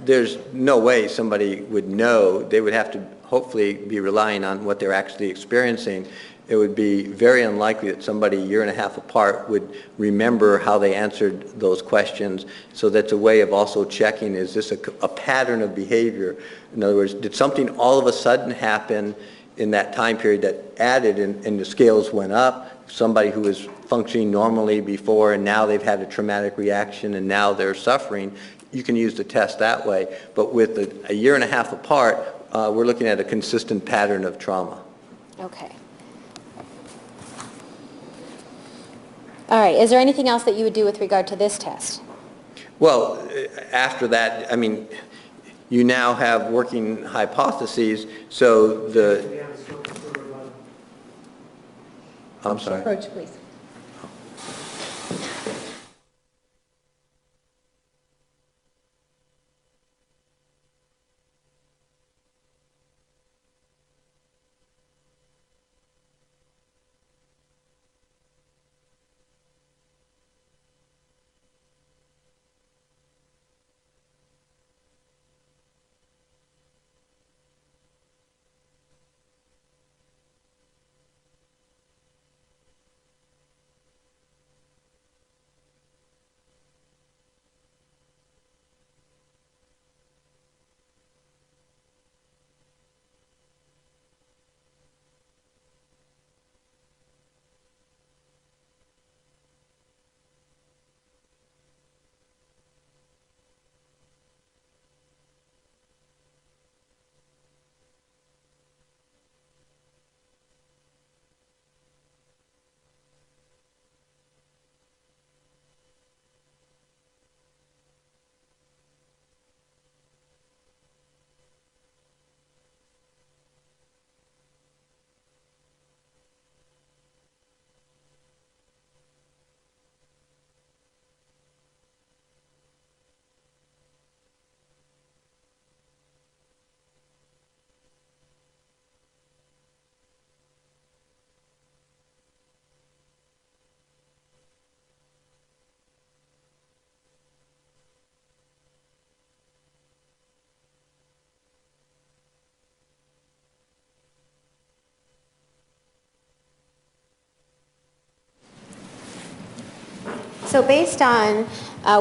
There's no way somebody would know. They would have to hopefully be relying on what they're actually experiencing. It would be very unlikely that somebody a year and a half apart would remember how they answered those questions. So that's a way of also checking, is this a pattern of behavior? In other words, did something all of a sudden happen in that time period that added and the scales went up? Somebody who was functioning normally before and now they've had a traumatic reaction and now they're suffering, you can use the test that way. But with a year and a half apart, we're looking at a consistent pattern of trauma. Okay. All right. Is there anything else that you would do with regard to this test? Well, after that, I mean, you now have working hypotheses, so I'm sorry. Approach, please. So based on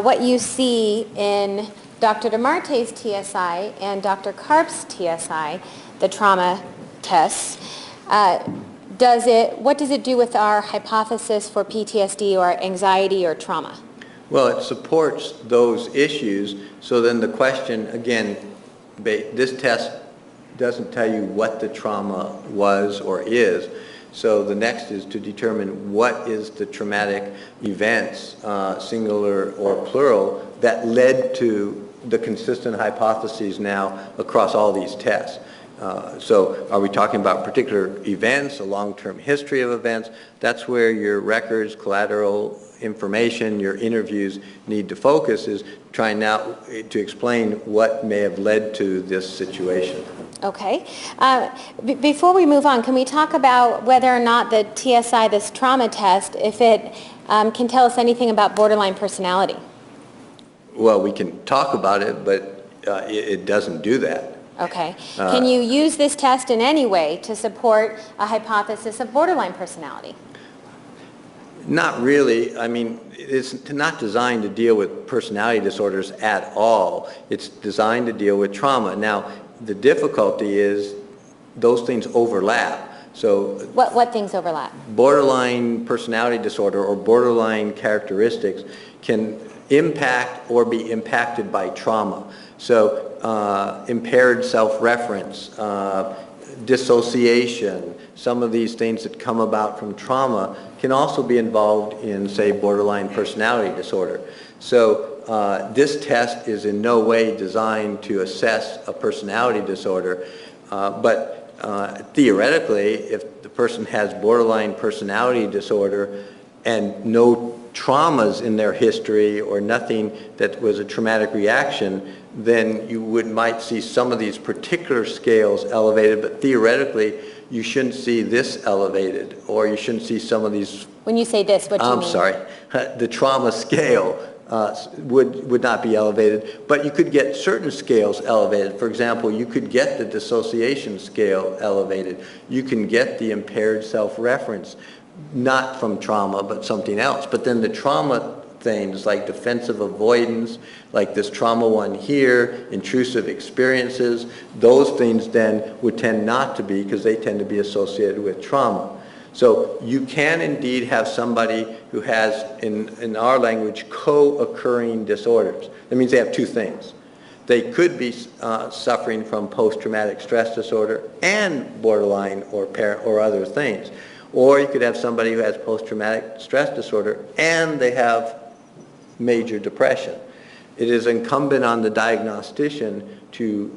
what you see in Dr. DeMarte's TSI and Dr. Karp's TSI, the trauma tests, what does it do with our hypothesis for PTSD or anxiety or trauma? Well, it supports those issues. So then the question, again, this test doesn't tell you what the trauma was or is. So the next is to determine what is the traumatic events, singular or plural, that led to the consistent hypotheses now across all these tests. So are we talking about particular events, a long-term history of events? That's where your records, collateral information, your interviews need to focus, is trying now to explain what may have led to this situation. Okay. Before we move on, can we talk about whether or not the TSI, this trauma test, if it can tell us anything about borderline personality? Well, we can talk about it, but it doesn't do that. Okay. Can you use this test in any way to support a hypothesis of borderline personality? Not really. I mean, it's not designed to deal with personality disorders at all. It's designed to deal with trauma. Now, the difficulty is those things overlap. So what things overlap? borderline personality disorder or borderline characteristics can impact or be impacted by trauma. So impaired self-reference, dissociation, some of these things that come about from trauma can also be involved in, say, borderline personality disorder. So this test is in no way designed to assess a personality disorder, but theoretically, if the person has borderline personality disorder and no traumas in their history or nothing that was a traumatic reaction, then you might see some of these particular scales elevated, but theoretically you shouldn't see this elevated, or you shouldn't see some of these. When you say this, what do you mean? I'm sorry. The trauma scale would not be elevated, but you could get certain scales elevated. For example, you could get the dissociation scale elevated. You can get the impaired self-reference, not from trauma, but something else. But then the trauma things like defensive avoidance, like this trauma one here, intrusive experiences, those things then would tend not to be, because they tend to be associated with trauma. So you can indeed have somebody who has, in our language, co-occurring disorders. That means they have two things. They could be suffering from post-traumatic stress disorder and borderline or other things. Or you could have somebody who has post-traumatic stress disorder and they have major depression. It is incumbent on the diagnostician to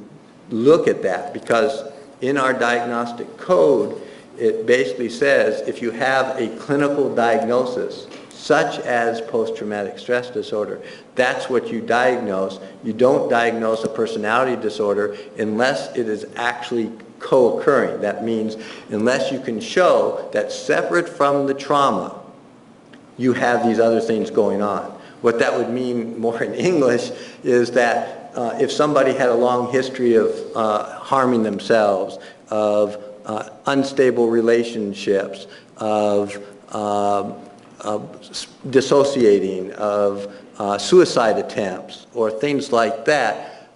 look at that, because in our diagnostic code, it basically says if you have a clinical diagnosis, such as post-traumatic stress disorder, that's what you diagnose. You don't diagnose a personality disorder unless it is actually co-occurring. That means unless you can show that separate from the trauma, you have these other things going on. What that would mean more in English is that if somebody had a long history of harming themselves, of unstable relationships, of dissociating, of suicide attempts, or things like that,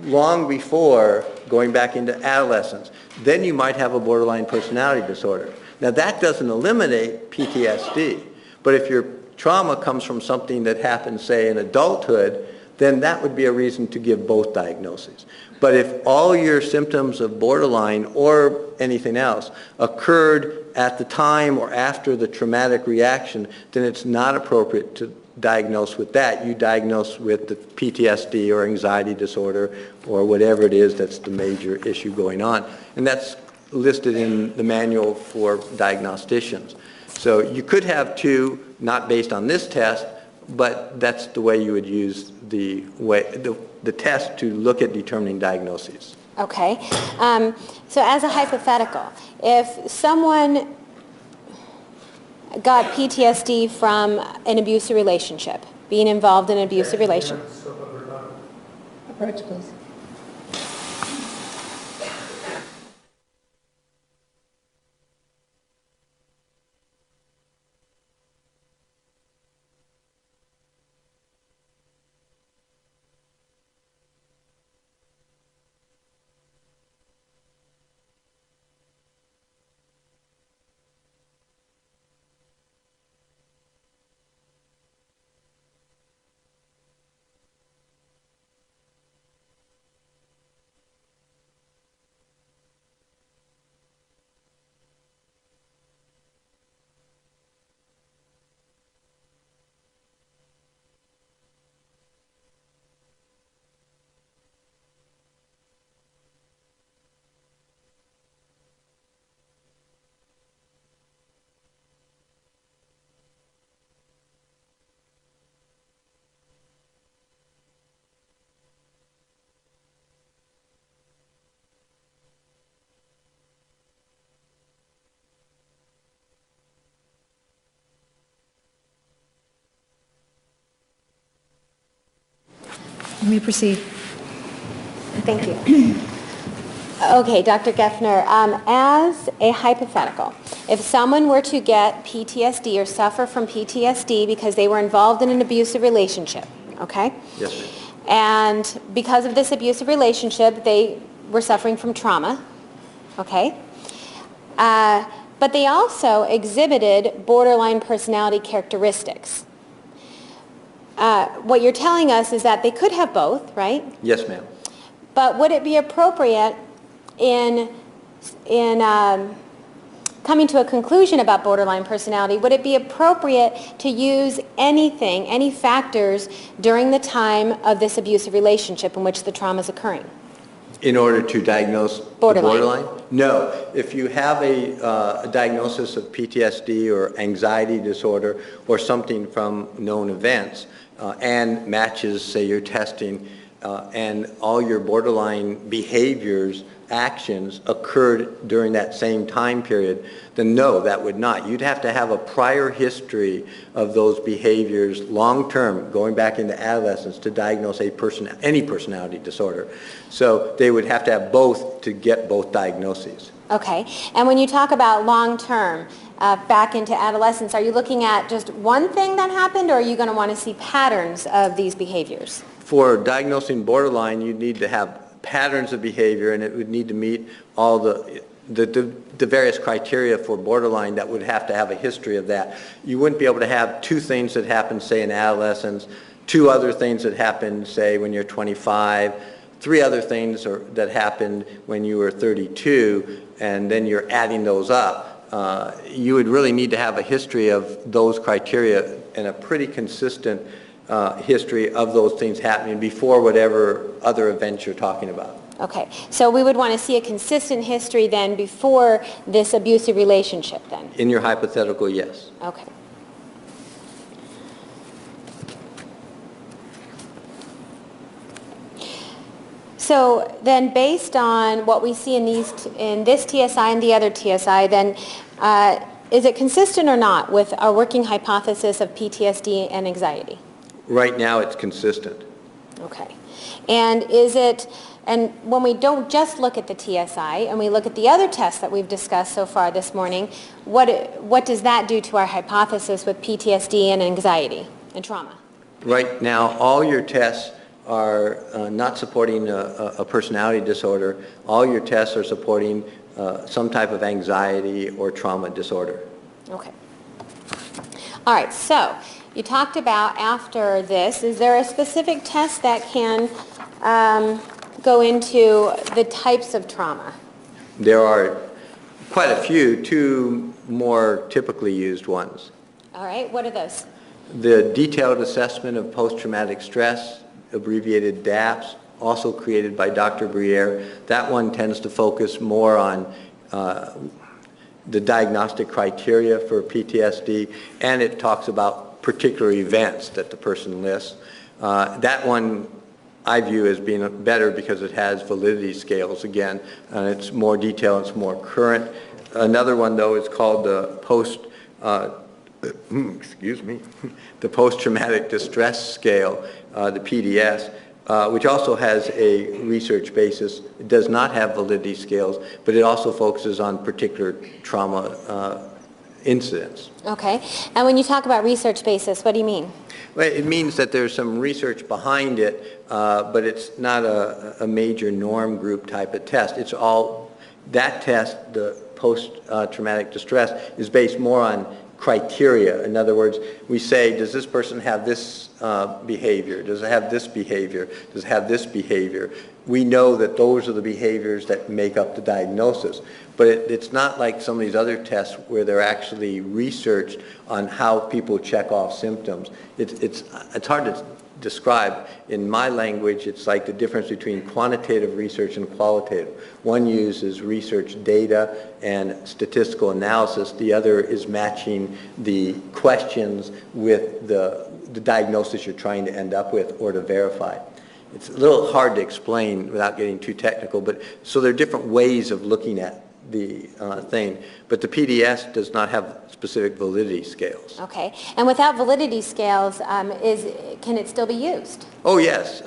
long before going back into adolescence, then you might have a borderline personality disorder. Now that doesn't eliminate PTSD, but if your trauma comes from something that happened, say, in adulthood, then that would be a reason to give both diagnoses. But if all your symptoms of borderline or anything else occurred at the time or after the traumatic reaction, then it's not appropriate to diagnose with that. You diagnose with the PTSD or anxiety disorder or whatever it is that's the major issue going on. And that's listed in the manual for diagnosticians. So you could have two, not based on this test, but that's the way you would use the test to look at determining diagnoses. Okay. So as a hypothetical, if someone got PTSD from an abusive relationship, being involved in an abusive relationship. Approach, please. You may proceed. Thank you. Okay, Dr. Geffner, as a hypothetical, if someone were to get PTSD or suffer from PTSD because they were involved in an abusive relationship, okay? Yes, ma'am. And because of this abusive relationship, they were suffering from trauma, okay? But they also exhibited borderline personality characteristics. What you're telling us is that they could have both, right? Yes, ma'am. But would it be appropriate in coming to a conclusion about borderline personality, would it be appropriate to use anything, any factors during the time of this abusive relationship in which the trauma is occurring? In order to diagnose Borderline. the borderline? No. If you have a diagnosis of PTSD or anxiety disorder or something from known events and matches, say, your testing, and all your borderline behaviors, actions occurred during that same time period, then no, that would not. You'd have to have a prior history of those behaviors long-term, going back into adolescence, to diagnose any personality disorder. So they would have to have both to get both diagnoses. Okay. And when you talk about long-term, back into adolescence, are you looking at just one thing that happened, or are you going to want to see patterns of these behaviors? For diagnosing borderline, you'd need to have patterns of behavior, and it would need to meet all the various criteria for borderline that would have to have a history of that. You wouldn't be able to have two things that happen, say, in adolescence, two other things that happen, say, when you're 25, three other things that happened when you were 32, and then you're adding those up. You would really need to have a history of those criteria and a pretty consistent history of those things happening before whatever other events you're talking about. Okay. So we would want to see a consistent history then before this abusive relationship then? In your hypothetical, yes. Okay. So then based on what we see in this TSI and the other TSI, then is it consistent or not with our working hypothesis of PTSD and anxiety? Right now it's consistent. Okay. And and when we don't just look at the TSI and we look at the other tests that we've discussed so far this morning, what does that do to our hypothesis with PTSD and anxiety and trauma? Right now all your tests are not supporting a personality disorder. All your tests are supporting some type of anxiety or trauma disorder. Okay. All right. So you talked about after this, is there a specific test that can go into the types of trauma? There are quite a few, two more typically used ones. All right. What are those? The detailed assessment of post-traumatic stress, abbreviated DAPS, also created by Dr. Briere. That one tends to focus more on the diagnostic criteria for PTSD, and it talks about particular events that the person lists. That one I view as being better because it has validity scales again, and it's more detailed, it's more current. Another one though is called the the post-traumatic distress scale, the PDS, which also has a research basis. It does not have validity scales, but it also focuses on particular trauma incidents. Okay. And when you talk about research basis, what do you mean? Well, it means that there's some research behind it, but it's not a major norm group type of test. It's all, that test, the post-traumatic distress, is based more on criteria. In other words, we say, does this person have this behavior? Does it have this behavior? Does it have this behavior? We know that those are the behaviors that make up the diagnosis. But it's not like some of these other tests where they're actually researched on how people check off symptoms. It's hard to describe. In my language, it's like the difference between quantitative research and qualitative. One uses research data and statistical analysis. The other is matching the questions with the diagnosis you're trying to end up with or to verify. It's a little hard to explain without getting too technical, but so there are different ways of looking at thing. But the PDS does not have specific validity scales. Okay. And without validity scales, can it still be used? Oh, yes.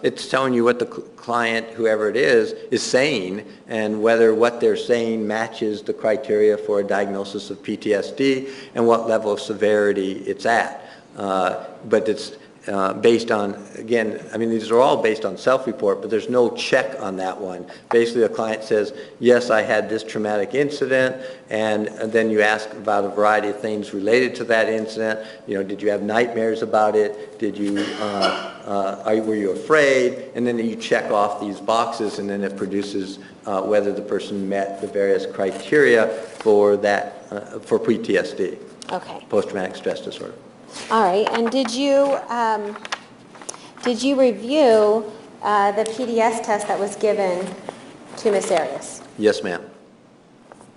It's telling you what the client, whoever it is saying, and whether what they're saying matches the criteria for a diagnosis of PTSD and what level of severity it's at. But it's based on, again, I mean, these are all based on self-report, but there's no check on that one. Basically, a client says, yes, I had this traumatic incident, and then you ask about a variety of things related to that incident. You know, did you have nightmares about it? Did you, were you afraid? And then you check off these boxes, and then it produces whether the person met the various criteria for that, for PTSD. Okay. Post-traumatic stress disorder. All right. And did you review the PDS test that was given to Ms. Arias? Yes, ma'am.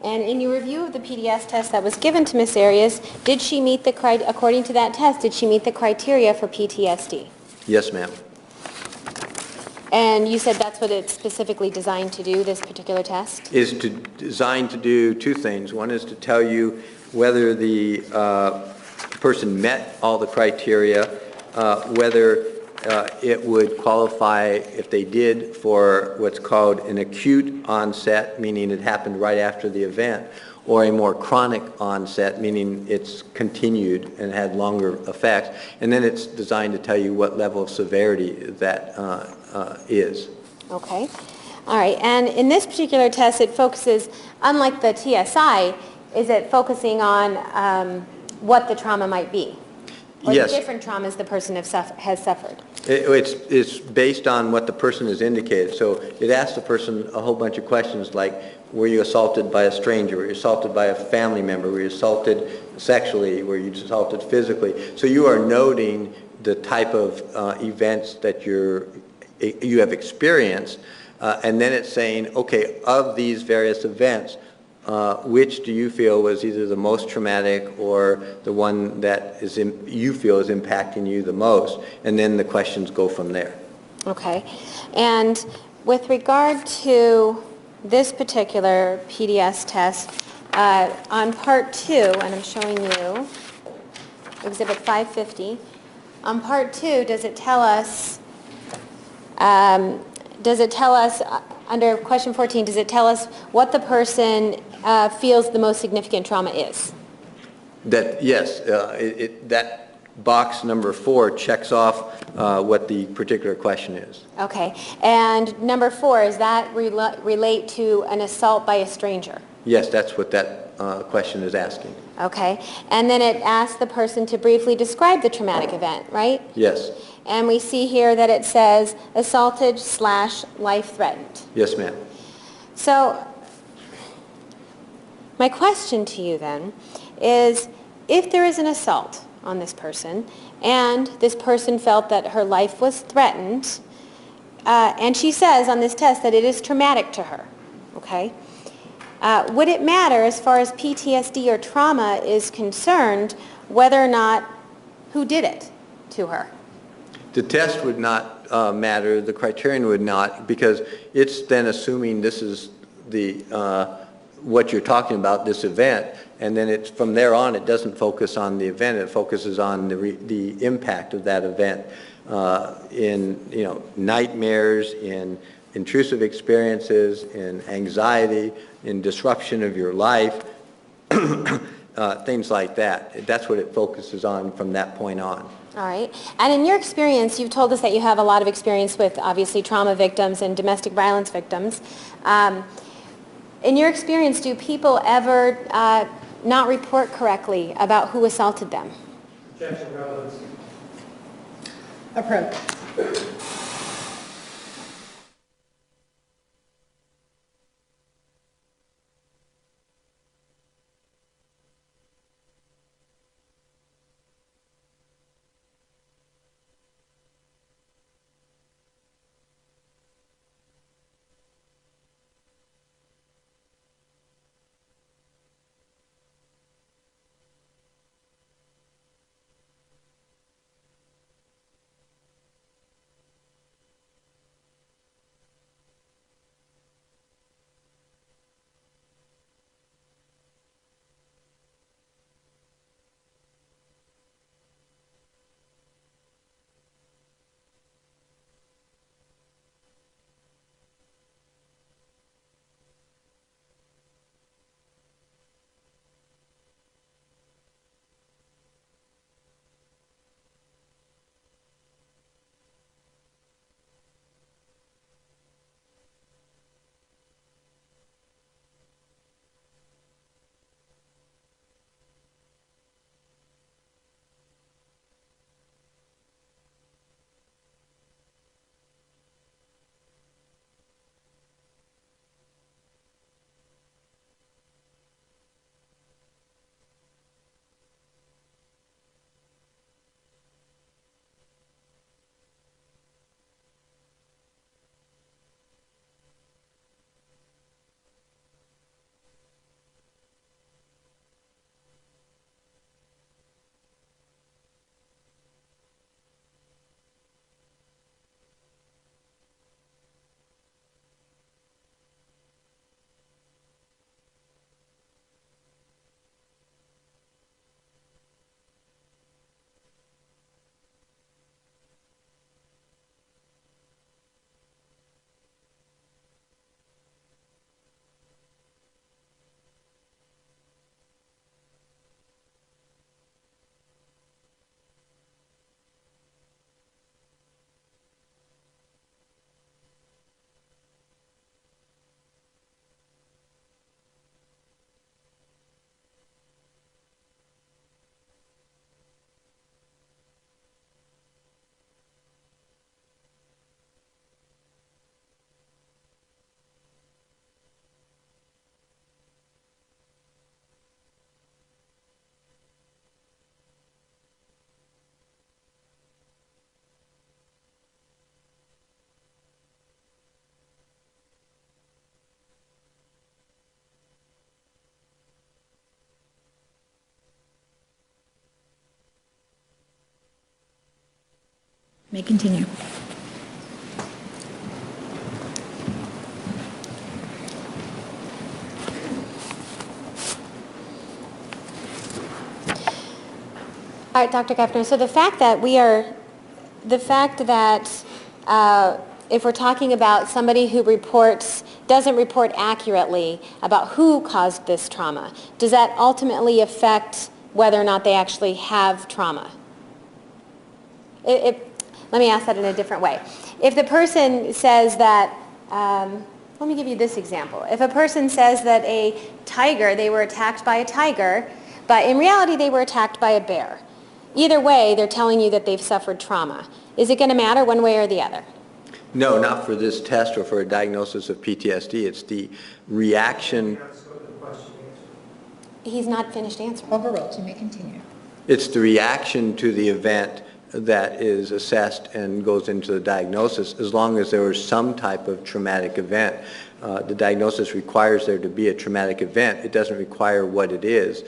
And in your review of the PDS test that was given to Ms. Arias, did she meet according to that test, did she meet the criteria for PTSD? Yes, ma'am. And you said that's what it's specifically designed to do, this particular test? Is designed to do two things. One is to tell you whether the person met all the criteria, whether it would qualify, if they did, for what's called an acute onset, meaning it happened right after the event, or a more chronic onset, meaning it's continued and had longer effects. And then it's designed to tell you what level of severity that is. Okay. All right. And in this particular test, it focuses, unlike the TSI, is it focusing on what the trauma might be? Or Yes. the different traumas the person has suffered? It's based on what the person has indicated. So it asks the person a whole bunch of questions like, were you assaulted by a stranger? Were you assaulted by a family member? Were you assaulted sexually? Were you assaulted physically? So you are noting the type of events that you have experienced, and then it's saying, okay, of these various events, which do you feel was either the most traumatic or the one that you feel is impacting you the most? And then the questions go from there. Okay. And with regard to this particular PDS test, on part 2, and I'm showing you Exhibit 550, on part 2, does it tell us, under question 14, does it tell us what the person feels the most significant trauma is? Yes, that box number 4 checks off what the particular question is. Okay. And number 4, is that relate to an assault by a stranger? Yes, that's what that question is asking. Okay. And then it asks the person to briefly describe the traumatic event, right? Yes. And we see here that it says assaulted / life threatened. Yes, ma'am. So my question to you then is, if there is an assault on this person and this person felt that her life was threatened, and she says on this test that it is traumatic to her, okay, would it matter as far as PTSD or trauma is concerned whether or not who did it to her? The test would not matter, the criterion would not, because it's then assuming this is what you're talking about, this event, and then it's from there on it doesn't focus on the event, it focuses on the impact of that event in nightmares, in intrusive experiences, in anxiety, in disruption of your life, things like that. That's what it focuses on from that point on. All right. And in your experience, you've told us that you have a lot of experience with, obviously, trauma victims and domestic violence victims. In your experience, do people ever not report correctly about who assaulted them? Objection, relevance. Approach. May continue. All right, Dr. Geffner, so the fact that if we're talking about somebody who doesn't report accurately about who caused this trauma, does that ultimately affect whether or not they actually have trauma? Let me ask that in a different way. If the person says that, let me give you this example. If a person says that they were attacked by a tiger, but in reality they were attacked by a bear, either way, they're telling you that they've suffered trauma. Is it going to matter one way or the other? No, not for this test or for a diagnosis of PTSD. It's the reaction. He's not finished answering. Overruled. You may continue. It's the reaction to the event that is assessed and goes into the diagnosis, as long as there was some type of traumatic event. The diagnosis requires there to be a traumatic event. It doesn't require what it is.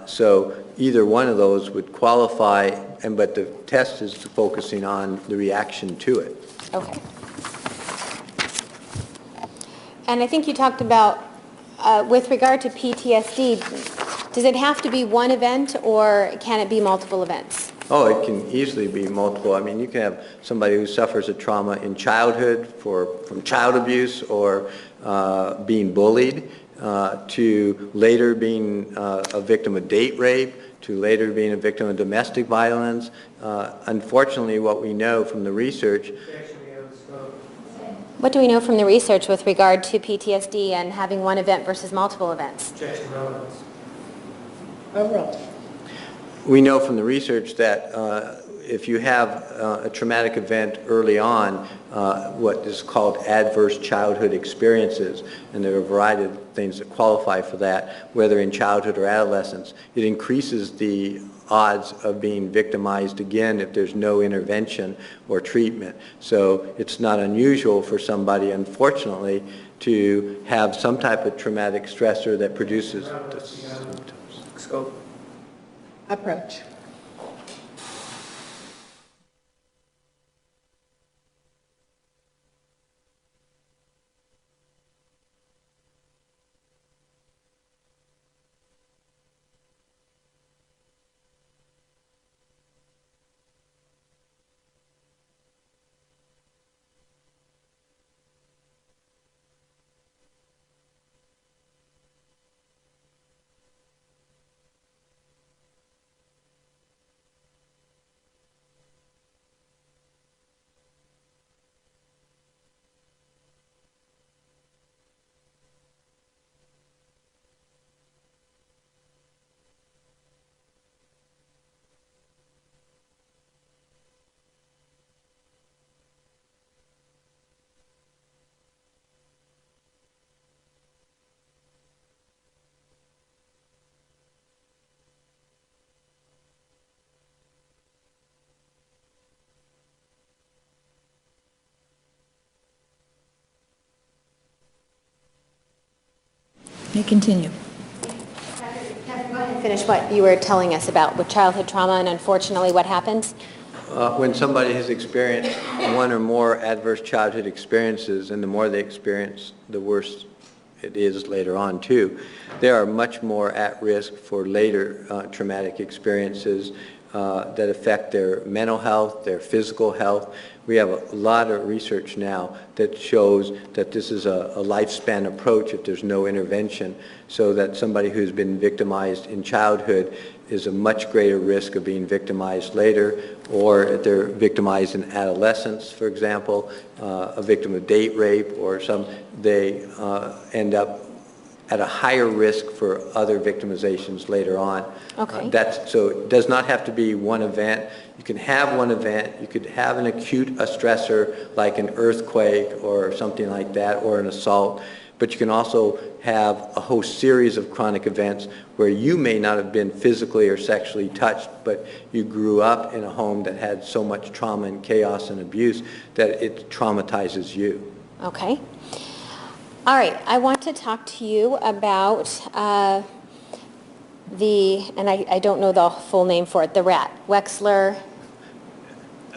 So either one of those would qualify, but the test is focusing on the reaction to it. Okay. And I think you talked about, with regard to PTSD, does it have to be one event or can it be multiple events? Oh, it can easily be multiple. I mean, you can have somebody who suffers a trauma in childhood from child abuse or being bullied, to later being a victim of date rape, to later being a victim of domestic violence. Unfortunately, what we know from the research. What do we know from the research with regard to PTSD and having one event versus multiple events? Overruled. We know from the research that if you have a traumatic event early on, what is called adverse childhood experiences, and there are a variety of things that qualify for that, whether in childhood or adolescence, it increases the odds of being victimized again if there's no intervention or treatment. So it's not unusual for somebody, unfortunately, to have some type of traumatic stressor that produces the symptoms. Scope. Approach. May continue. Finish what you were telling us about with childhood trauma and unfortunately what happens? When somebody has experienced one or more adverse childhood experiences, and the more they experience, the worse it is later on too, they are much more at risk for later traumatic experiences that affect their mental health, their physical health. We have a lot of research now that shows that this is a lifespan approach if there's no intervention, so that somebody who's been victimized in childhood is a much greater risk of being victimized later, or if they're victimized in adolescence, for example, a victim of date rape or they end up at a higher risk for other victimizations later on. Okay. So it does not have to be one event. You can have one event. You could have an acute stressor like an earthquake or something like that, or an assault. But you can also have a whole series of chronic events where you may not have been physically or sexually touched, but you grew up in a home that had so much trauma and chaos and abuse that it traumatizes you. Okay. All right, I want to talk to you about and I don't know the full name for it, the rat, Wexler.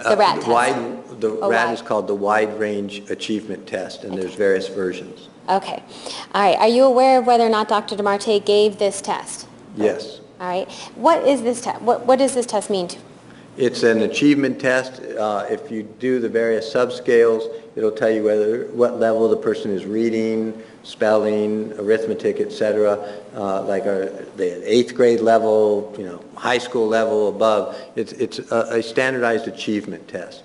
The RAT test? The Oh, RAT wide. is called the Wide Range Achievement Test, and there's various versions. Okay. All right. Are you aware of whether or not Dr. DeMarte gave this test? Yes. All right. What is this test? What does this test mean? It's an achievement test. If you do the various subscales, it'll tell you what level the person is reading, spelling, arithmetic, etc. Like the 8th grade level, high school level, above. It's a standardized achievement test.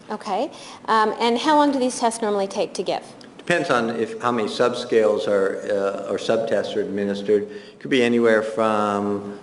Okay. And how long do these tests normally take to give? Depends on how many subscales or subtests are administered. It could be anywhere from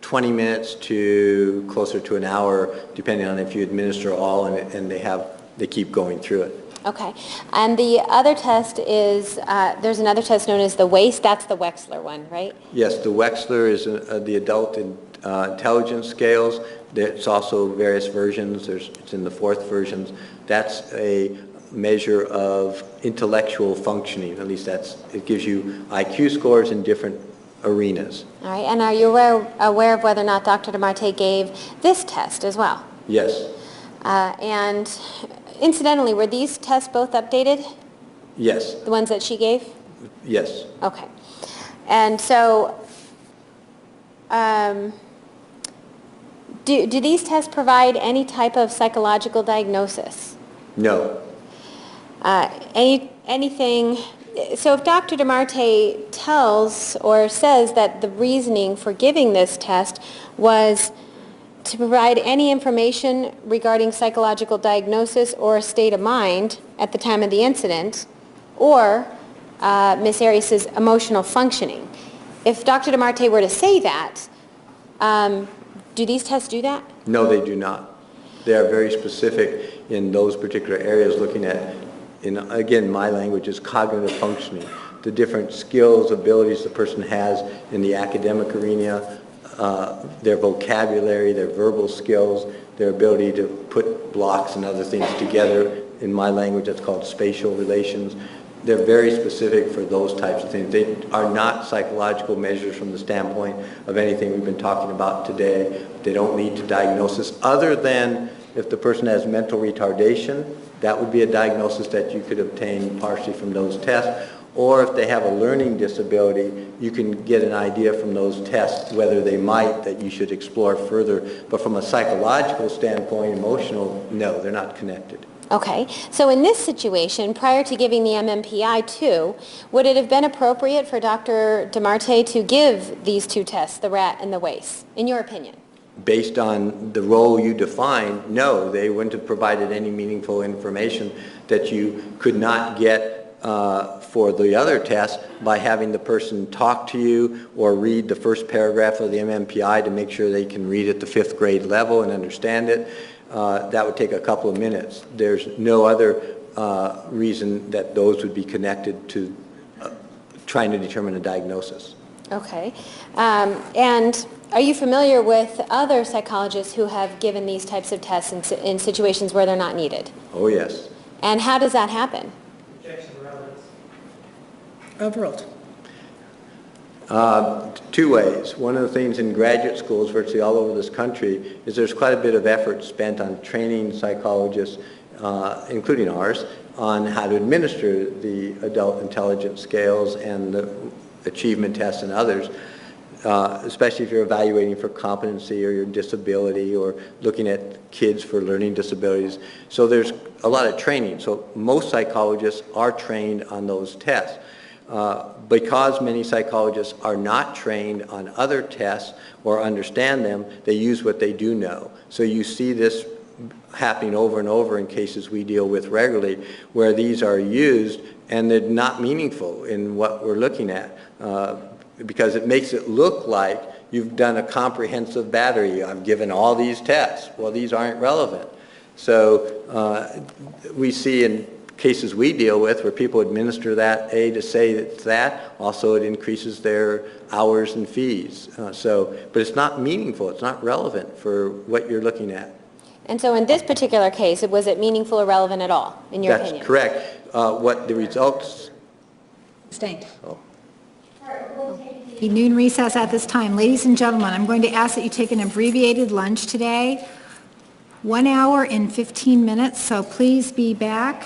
20 minutes to closer to an hour, depending on if you administer all and they keep going through it. Okay. And the other test is, there's another test known as the WAIS. That's the Wechsler one, right? Yes, the Wechsler is the adult intelligence scales. There's also various versions. It's in the 4th versions. That's a measure of intellectual functioning. At least it gives you IQ scores in different arenas. All right. And are you aware of whether or not Dr. DeMarte gave this test as well? Yes. And incidentally, were these tests both updated? Yes. The ones that she gave? Yes. Okay. And so, do these tests provide any type of psychological diagnosis? No. Anything? So if Dr. DeMarte tells or says that the reasoning for giving this test was to provide any information regarding psychological diagnosis or a state of mind at the time of the incident, or Ms. Arias' emotional functioning. If Dr. DeMarte were to say that, do these tests do that? No, they do not. They are very specific in those particular areas, looking at, again, my language is cognitive functioning, the different skills, abilities the person has in the academic arena, their vocabulary, their verbal skills, their ability to put blocks and other things together. In my language, that's called spatial relations. They're very specific for those types of things. They are not psychological measures from the standpoint of anything we've been talking about today. They don't lead to diagnosis, other than if the person has mental retardation. That would be a diagnosis that you could obtain partially from those tests. Or if they have a learning disability, you can get an idea from those tests whether they might, that you should explore further. But from a psychological standpoint, emotional, no, they're not connected. Okay. So in this situation, prior to giving the MMPI-2, would it have been appropriate for Dr. DeMarte to give these two tests, the RAT and the WAIS, in your opinion? Based on the role you define, no, they wouldn't have provided any meaningful information that you could not get for the other test by having the person talk to you or read the first paragraph of the MMPI to make sure they can read at the 5th grade level and understand it. That would take a couple of minutes. There's no other reason that those would be connected to trying to determine a diagnosis. Okay. And are you familiar with other psychologists who have given these types of tests in situations where they're not needed? Oh, yes. And how does that happen? Overruled. 2 ways. One of the things in graduate schools virtually all over this country is there's quite a bit of effort spent on training psychologists, including ours, on how to administer the adult intelligence scales and the achievement tests and others, especially if you're evaluating for competency or your disability or looking at kids for learning disabilities. So there's a lot of training. So most psychologists are trained on those tests. Because many psychologists are not trained on other tests or understand them, they use what they do know. So you see this happening over and over in cases we deal with regularly, where these are used and they're not meaningful in what we're looking at, because it makes it look like you've done a comprehensive battery. I've given all these tests. Well, these aren't relevant. So we see in cases we deal with where people administer that, to say it's that, also it increases their hours and fees. But it's not meaningful, it's not relevant for what you're looking at. And so in this particular case, was it meaningful or relevant at all, in your opinion? That's correct. What the results... Abstained. Oh. The noon recess at this time. Ladies and gentlemen, I'm going to ask that you take an abbreviated lunch today. 1 hour and 15 minutes, so please be back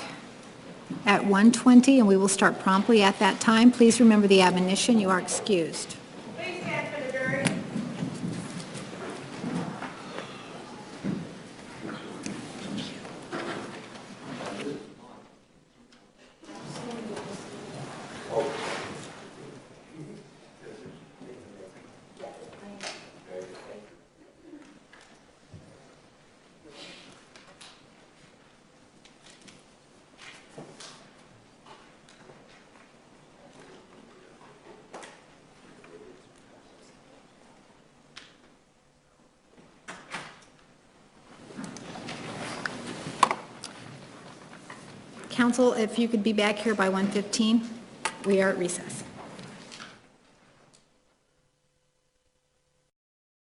at 1:20, and we will start promptly at that time. Please remember the admonition, you are excused. Please stand for the jury. Council, if you could be back here by 1:15, we are at recess.